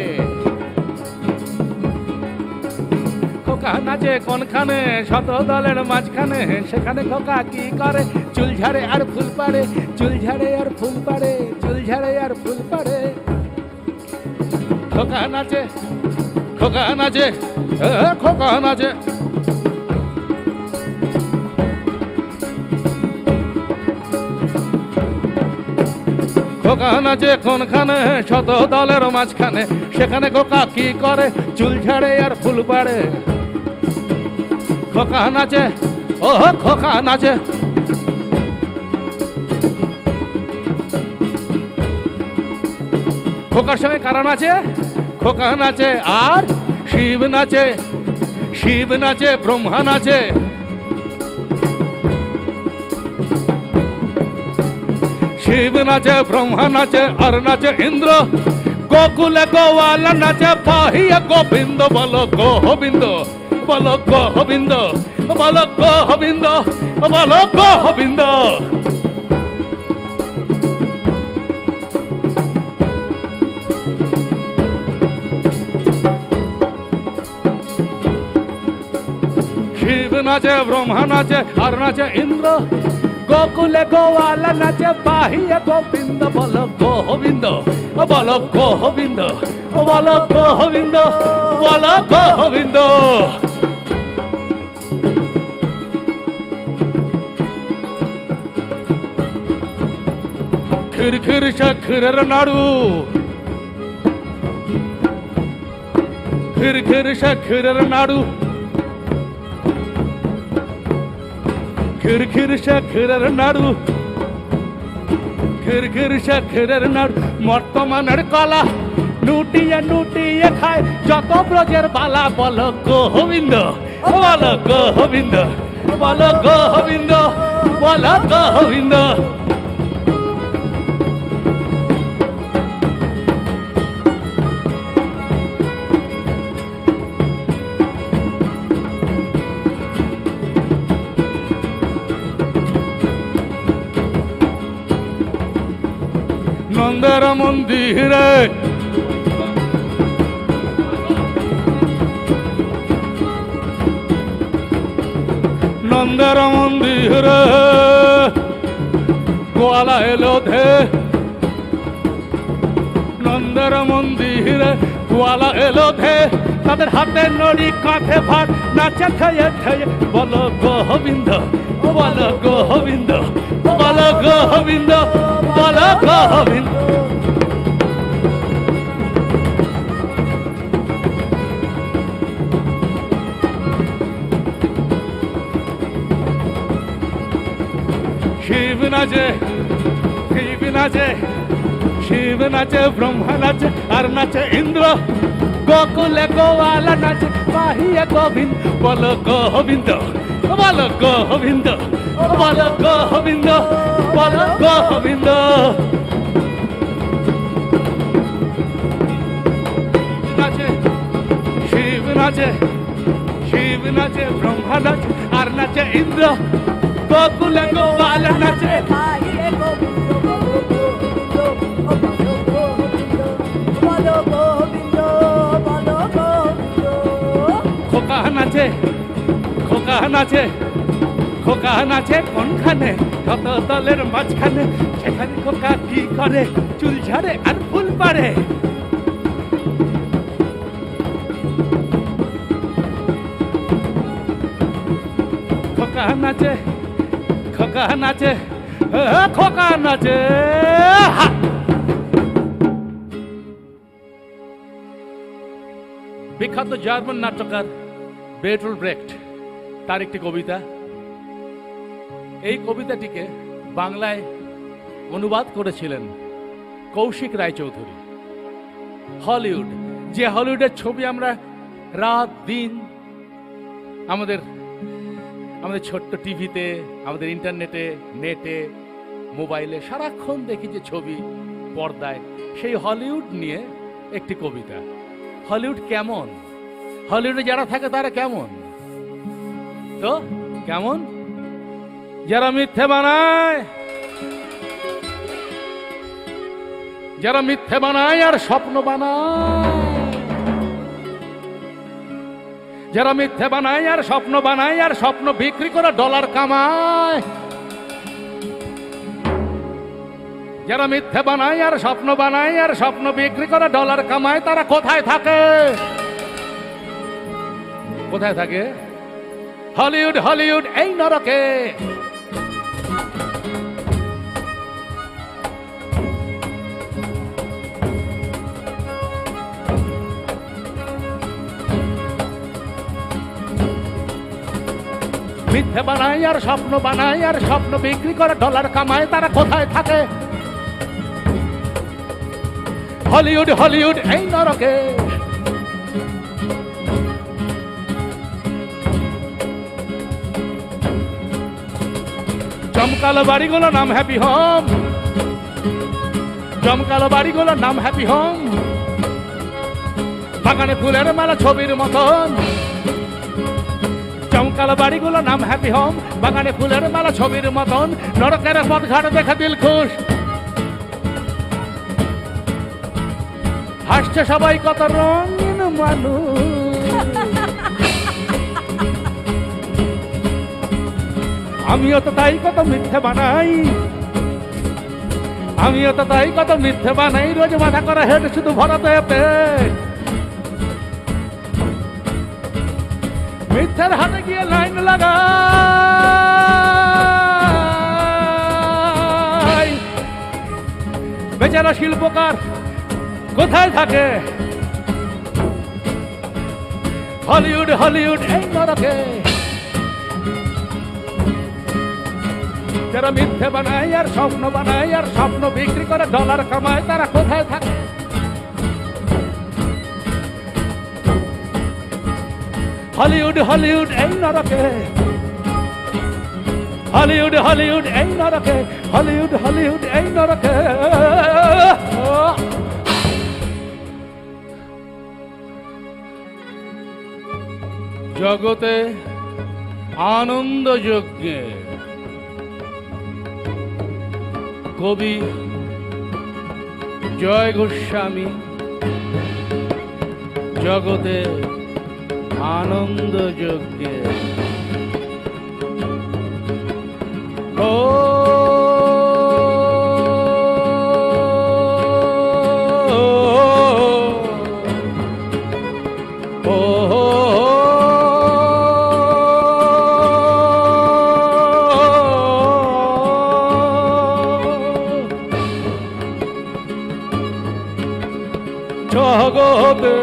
খোকা নাচে কোনখানে? শত দলের মাঝখানে। সেখানে খোকা কি করে? চুল ঝাড়ে আর ফুল পাড়ে, চুল ঝাড়ে আর ফুল পাড়ে, চুল ঝাড়ে আর ফুল পাড়ে। খোকা নাচে, খোকা নাচে, খোকা নাচে। খোকা নাচে কোনখানে? শত দলের মাঝখানে। সেখানে খোকা কি করে? চুল ঝাড়ে আর ফুল পাড়ে। খোকা নাচে, ও খোকা নাচে। খোকার সঙ্গে কারা নাচে? খোকা নাচে আর শিব নাচে, শিব নাচে, ব্রহ্মা নাচে। শিব নাচে, ব্রহ্মা নাচে, আর নাচে ইন্দ্র। গোকুলে গোয়াল নাচে, পাহিয়া গোবিন্দ। বলো গোবিন্দ, বলো গোবিন্দ, বলো গোবিন্দ, বলো গোবিন্দ। শিব নাচে, ব্রহ্মা নাচে, আর নাচে ইন্দ্র। গোকুলে গোয়াল নাচে, পাহিয়া গোবিন্দ। বলো গোবিন্দ, বলো গোবিন্দ, বলো গোবিন্দ, বলো গোবিন্দ। খির খির খিরের নাড়ু, খির খির খিরের নাড়ু। খির খির খিরের নাড়ু, খির খির খিরের নাড়ু। বর্তমানের কলা নুটিয়ে নুটিয়ে খায় যত ব্রজের বালা। বলো গোবিন্দ, বলো গোবিন্দ, বলো গোবিন্দ, বলো গোবিন্দ। নন্দের মন্দিরে নন্দের মন্দিরে গোয়ালা এলো ধে। নন্দের মন্দিরে গোয়ালা এলো ধে। তাদের হাতে নড়ি, কাঁধে ভাত, নাচে ঠেয়ে ঠেয়ে। বলো গোবিন্দ, বলো গোবিন্দ, বলো গোবিন্দ, বলো গোবিন্দ। নাচে, শিব নাচে, ব্রহ্মা নাচে, আর নাচে ইন্দ্র। গোকুলে গোয়ালা নাচে, বাহিয়ে গোবিন্দ, বলো গোবিন্দ, বলো গোবিন্দ, বলো গোবিন্দ, বলো গোবিন্দ। নাচে শিব নাচে, শিব নাচে, ব্রহ্মা নাচে, আর নাচে ইন্দ্র। গোকুলে গোয়ালা নাচে, খোকা নাচে, খোকা নাচে, খোকা নাচে কোনখানে? কত দলের মাঝখানে। সেখানে খোকা কি করে? চুল ঝাড়ে আর ফুল পাড়ে। খোকা নাচে, খোকা নাচে, খোকা নাচে। বিখ্যাত জার্মান নাট্যকার বের্টোল্ট ব্রেখট তার একটি কবিতা, এই কবিতাটিকে বাংলায় অনুবাদ করেছিলেন কৌশিক রায়চৌধুরী। হলিউড, যে হলিউডের ছবি আমরা রাত দিন আমাদের আমাদের ছোট্ট টিভিতে, আমাদের ইন্টারনেটে, নেটে, মোবাইলে সারাক্ষণ দেখি যে ছবি পর্দায়, সেই হলিউড নিয়ে একটি কবিতা। হলিউড কেমন? হলিউডে যারা থাকে তারা কেমন? তো কেমন? যারা মিথ্যে বানায়, যারা মিথ্যে বানায় আর স্বপ্ন বানায়, যারা মিথ্যে বানায় আর স্বপ্ন বানায়, আর স্বপ্ন বিক্রি করে ডলার কামায়। যারা মিথ্যে বানায় আর স্বপ্ন বানায়, আর স্বপ্ন বিক্রি করে ডলার কামায়, তারা কোথায় থাকে? কোথায় থাকে? হলিউড, হলিউড এই নরকে। মিথ্যে বানায় আর স্বপ্ন বানায়, আর স্বপ্ন বিক্রি করে ডলার কামায়, তারা কোথায় থাকে? হলিউড, হলিউড এই নরকে। জমকালো বাড়িগুলোর নাম হ্যাপি হোম, জমকালো বাড়িগুলোর নাম হ্যাপি হোম। বাগানে ফুলের মালা ছবির মতন। জমকালো বাড়িগুলোর নাম হ্যাপি হোম, বাগানে ফুলের মালা ছবির মতন। নরকের পথঘাট দেখা দিল খুশ, হাসছে সবাই কত রঙিন মানুষ। আমিও তো তাই কত মিথ্যে বানাই, আমিও তো তাই কত মিথ্যে বানাই। রোজ মাথা করা হেড শুধু ভরাতে পেট। মিথ্যার হাতে গিয়ে লাইন লাগাই। বেচারা শিল্পকার কোথায় থাকে? হলিউড, হলিউড এই নরকে। যারা মিথ্যে বানায় আর স্বপ্ন বানায়, আর স্বপ্ন বিক্রি করে ডলার কামায়, তারা কোথায় থাকে? হলিউড, হলিউড এই নরকে। হলিউড, হলিউড এই নরকে। হলিউড, হলিউড এই নরকে। জগতে আনন্দ যজ্ঞে কবি জয় গোস্বামী। জগতে আনন্দ যজ্ঞে ও জগতে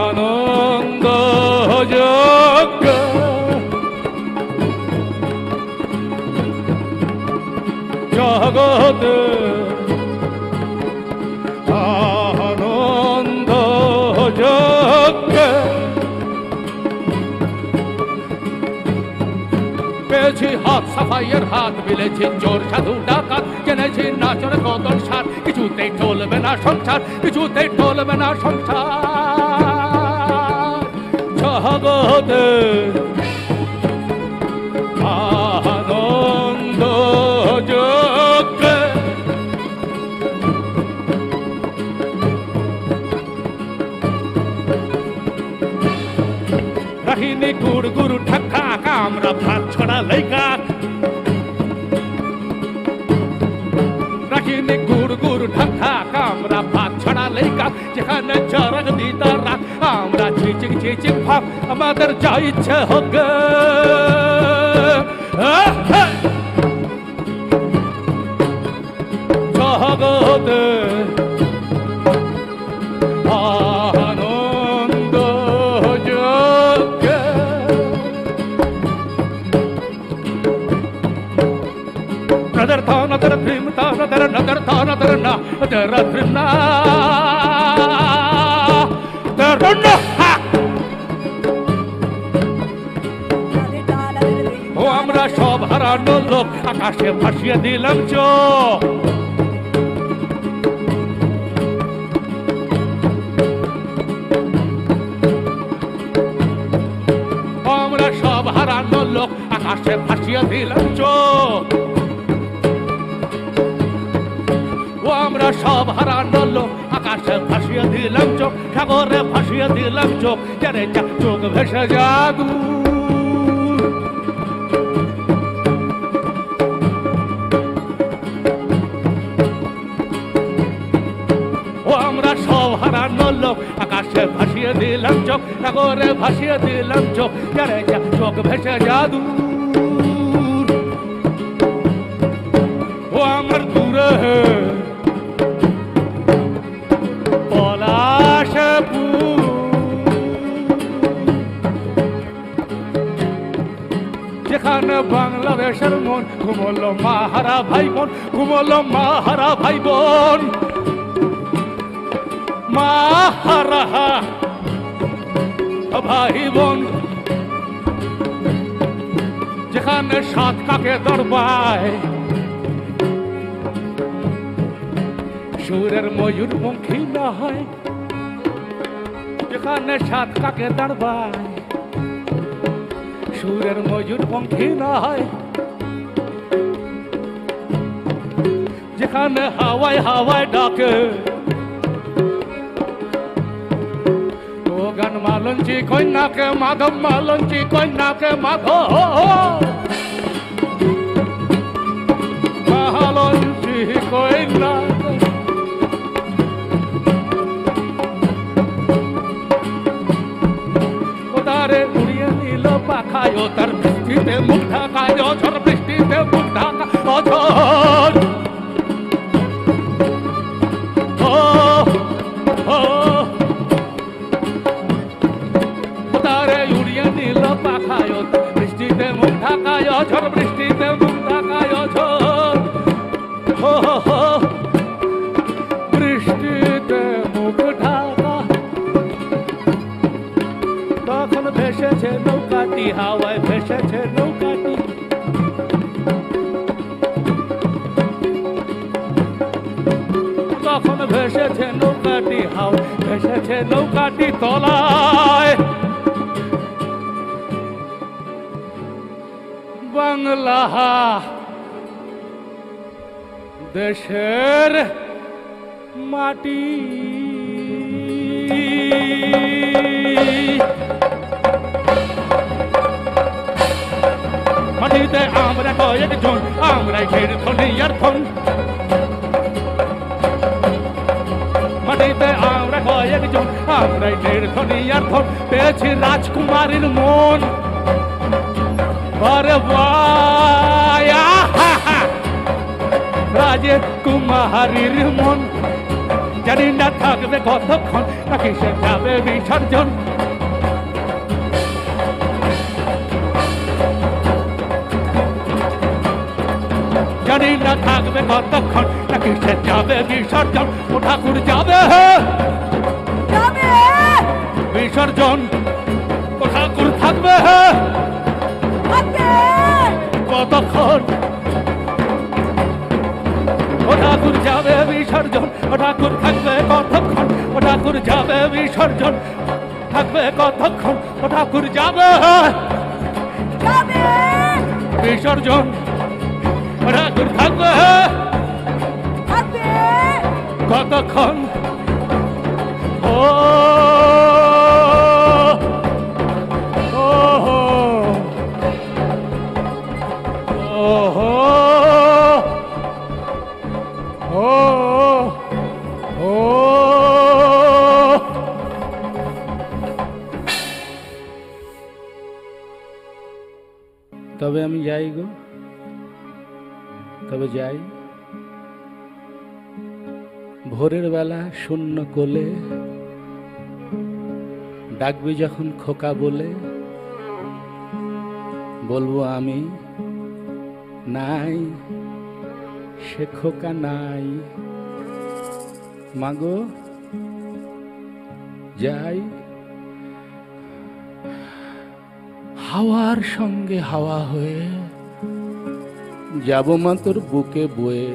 আনন্দ যজ্ঞ জগতে আনন্দ যজ্ঞে পেয়েছি হাত সাফাইয়ের হাত মিলেছি চোর সাধু ডাকাত জেনেছি নাচর কদর সার কিছুতেই চলবে না সংসার কিছুতেই চলবে না সংসার জগতে আনন্দ যজ্ঞে রাহিনী গুড় গুরু ঠাক্কা আমরা ভাত ছড়া লেগা রাহিনী গুড় গুরু ঠাক্কা আমরা ভাত ছড়া লেগা যেখানে চরক দিতারা আমরা চিচিং চিচিং ভাব আমাদের যা ইচ্ছে হোক জগতে আনন্দ যজ্ঞে নদর থা নদর ধ্রিম থা নদর নদর থা নদর না নদর ধ্রিম না নদর না ও আমরা সব হারানো লোক আকাশে ভাসিয়ে দিলাম চোখ আমরা সব হারানো লোক আকাশে ভাসিয়ে দিলাম চোখ ও আমরা সব হারানো লোক আকাশে ভাসিয়ে দিলাম চোখ সাগরে ভাসিয়ে দিলাম চোখ যারে চোখ ভেসে জাদু ও আমরা সব হারানো লোক আকাশে ভাসিয়ে দিলাম চোখ সাগরে ভাসিয়ে দিলাম চোখ যারে চোখ ভেসে জাদু ও আমার দূরে পলাশপুর যেখানে বাংলাদেশের মন ঘুমলো মাহারা ভাই বোন ঘুমলো মাহারা ভাই বোন মাহারা ভাই বোন যেখানে সাত কাকে দরবায় সুরের ময়ূর মুখী না হয় যেখানে সাত কাকে দরবায় সুরের ময়ূর মুখী না হয় যেখানে হাওয়ায় হাওয়ায় ডাকে গান মালঞ্চি কন্যাকে মাধব মালঞ্চি কন্যাকে মাধব মালঞ্চি কন্যাকে ওদারে উড়িয়ে নিল পাখায় তার বৃষ্টিতে মুখ ঢাকায় ঝড় বৃষ্টিতে মুখ ঢাকা অঝর বৃষ্টিতে মুখ ঢাকায় ঝড় বৃষ্টিতে মুখ ঢাকায় ঝড় বৃষ্টিতে মুখ ঢাকা তখন ভেসেছে নৌকাটি হাওয়ায় ভেসেছে নৌকাটি তখন ভেসেছে নৌকাটি হাওয়ায় ভেসেছে নৌকাটি তলায় বাংলা দেশের মাটি মাটিতে আমরা কয়েকজন আমরাই ঘের ধনিয়ার ধন মাটিতে আমরা কয়েকজন আমরাই ঘের ধনিয়ার ধন পেয়েছি রাজকুমারীর মন রাজকুমারীর মন জানি না থাকবে কতক্ষণ নাকি সে যাবে বিসর্জন জানি না থাকবে কতক্ষণ, না কিসে যাবে বিসর্জন, ও ঠাকুর যাবে যাবে বিসর্জন, ও ঠাকুর থাকবে থাকবে কতক্ষণ, ও ঠাকুর যাবে বিসর্জন, ও ঠাকুর থাকবে কতক্ষণ, ও ঠাকুর যাবে বিসর্জন, থাকবে কতক্ষণ, ও ঠাকুর যাবে যাবে বিসর্জন, ও ঠাকুর থাকবে থাকবে কতক্ষণ। ও ও ও ও তবে আমি যাই গো, তবে যাই ভোরের বেলা শূন্য কোলে, ডাকবি যখন খোকা বলে, বলবো আমি নাই সে খোকা নাই, মাগো যাই হাওয়ার সঙ্গে হাওয়া হয়ে, যাব মা তোর বুকে বয়ে,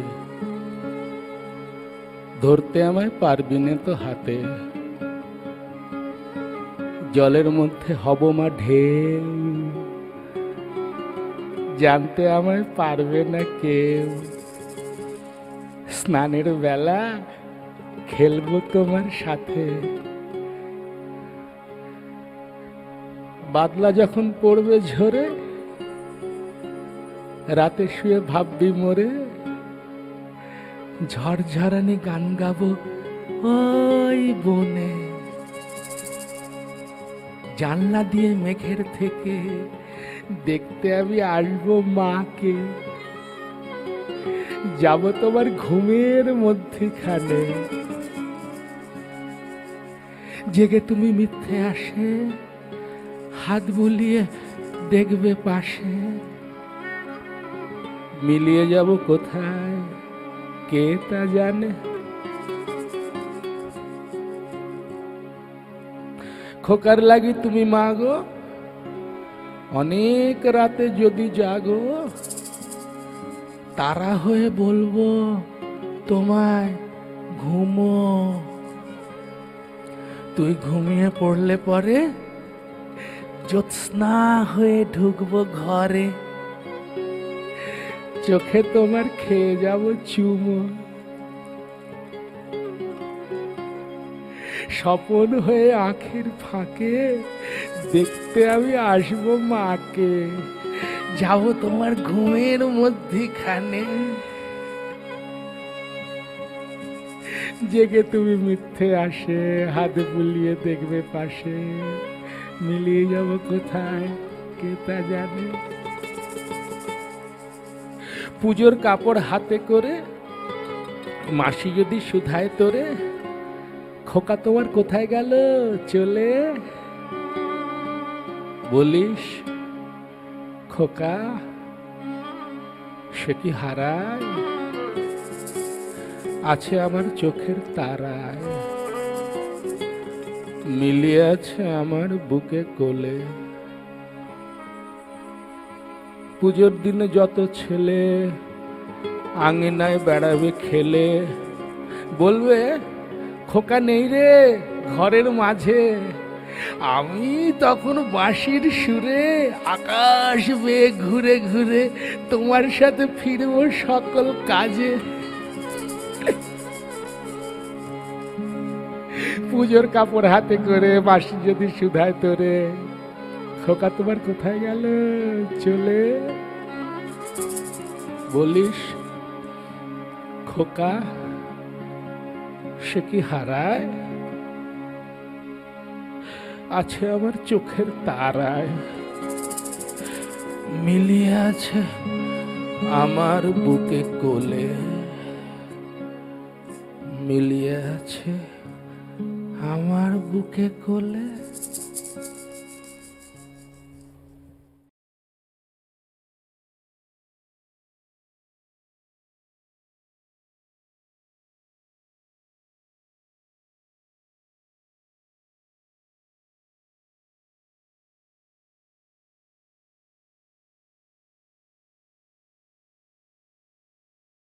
ধরতে আমায় পারবি না তো হাতে, জলের মধ্যে হব মা ঢেউ, জানতে আমায় পারবে না কেউ, স্নানের বেলা খেলবো তোমার সাথে, বাদলা যখন পড়বে ঝরে, রাতে শুয়ে ভাববি মোরে, ঝড়ঝরানি গান গাবো ওই বনে, জানলা দিয়ে মেঘের থেকে দেখতে আমি আসবো মাকে, যাব তোমার ঘুমের মধ্যখানে, জেগে তুমি মিথ্যে আসে হাত বুলিয়ে দেখবে পাশে, মিলিয়ে যাব কোথায় কে তা জানে, খোকার লাগি তুমি মাগো অনেক রাতে যদি জাগো, তারা হয়ে বলবো তোমায় ঘুমো, তুই ঘুমিয়ে পড়লে পরে জ্যোৎস্না হয়ে ঢুকবো ঘরে, চোখে তোমার খেয়ে যাব চুমো, স্বপন হয়ে আঁখের ফাঁকে দেখতে আমি আসবো মাকে, যাব তোমার ঘুমের মধ্যখানে, জেগে তুমি মিথ্যে আসে হাত বুলিয়ে দেখবে পাশে, মিলিয়ে যাব কোথায় কে তা জানে, পুজোর কাপড় হাতে করে মাসি যদি শুধায় তোরে, খোকা তোমার কোথায় গেল চলে, বলিস খোকা সে কি হারায়, আছে আমার চোখের তারায়, মিলিয়ে আছে আমার বুকে কোলে, পুজোর দিনে যত ছেলে আঙিনায় বেড়াবে খেলে, বলবে খোকা নেই রে ঘরের মাঝে, আমি তখন বাঁশির সুরে আকাশ বেয়ে ঘুরে ঘুরে তোমার সাথে ফিরবো সকল কাজে, পুজোর কাপড় হাতে করে বাঁশি যদি শুধায় তোরে, খোকা তোমার কোথায় গেল চলে, বলিস খোকা সে কি হারায়, আছে আমার চোখের তারায়, মিলিয়ে আছে আমার বুকে কোলে, মিলিয়ে আছে আমার বুকে কোলে।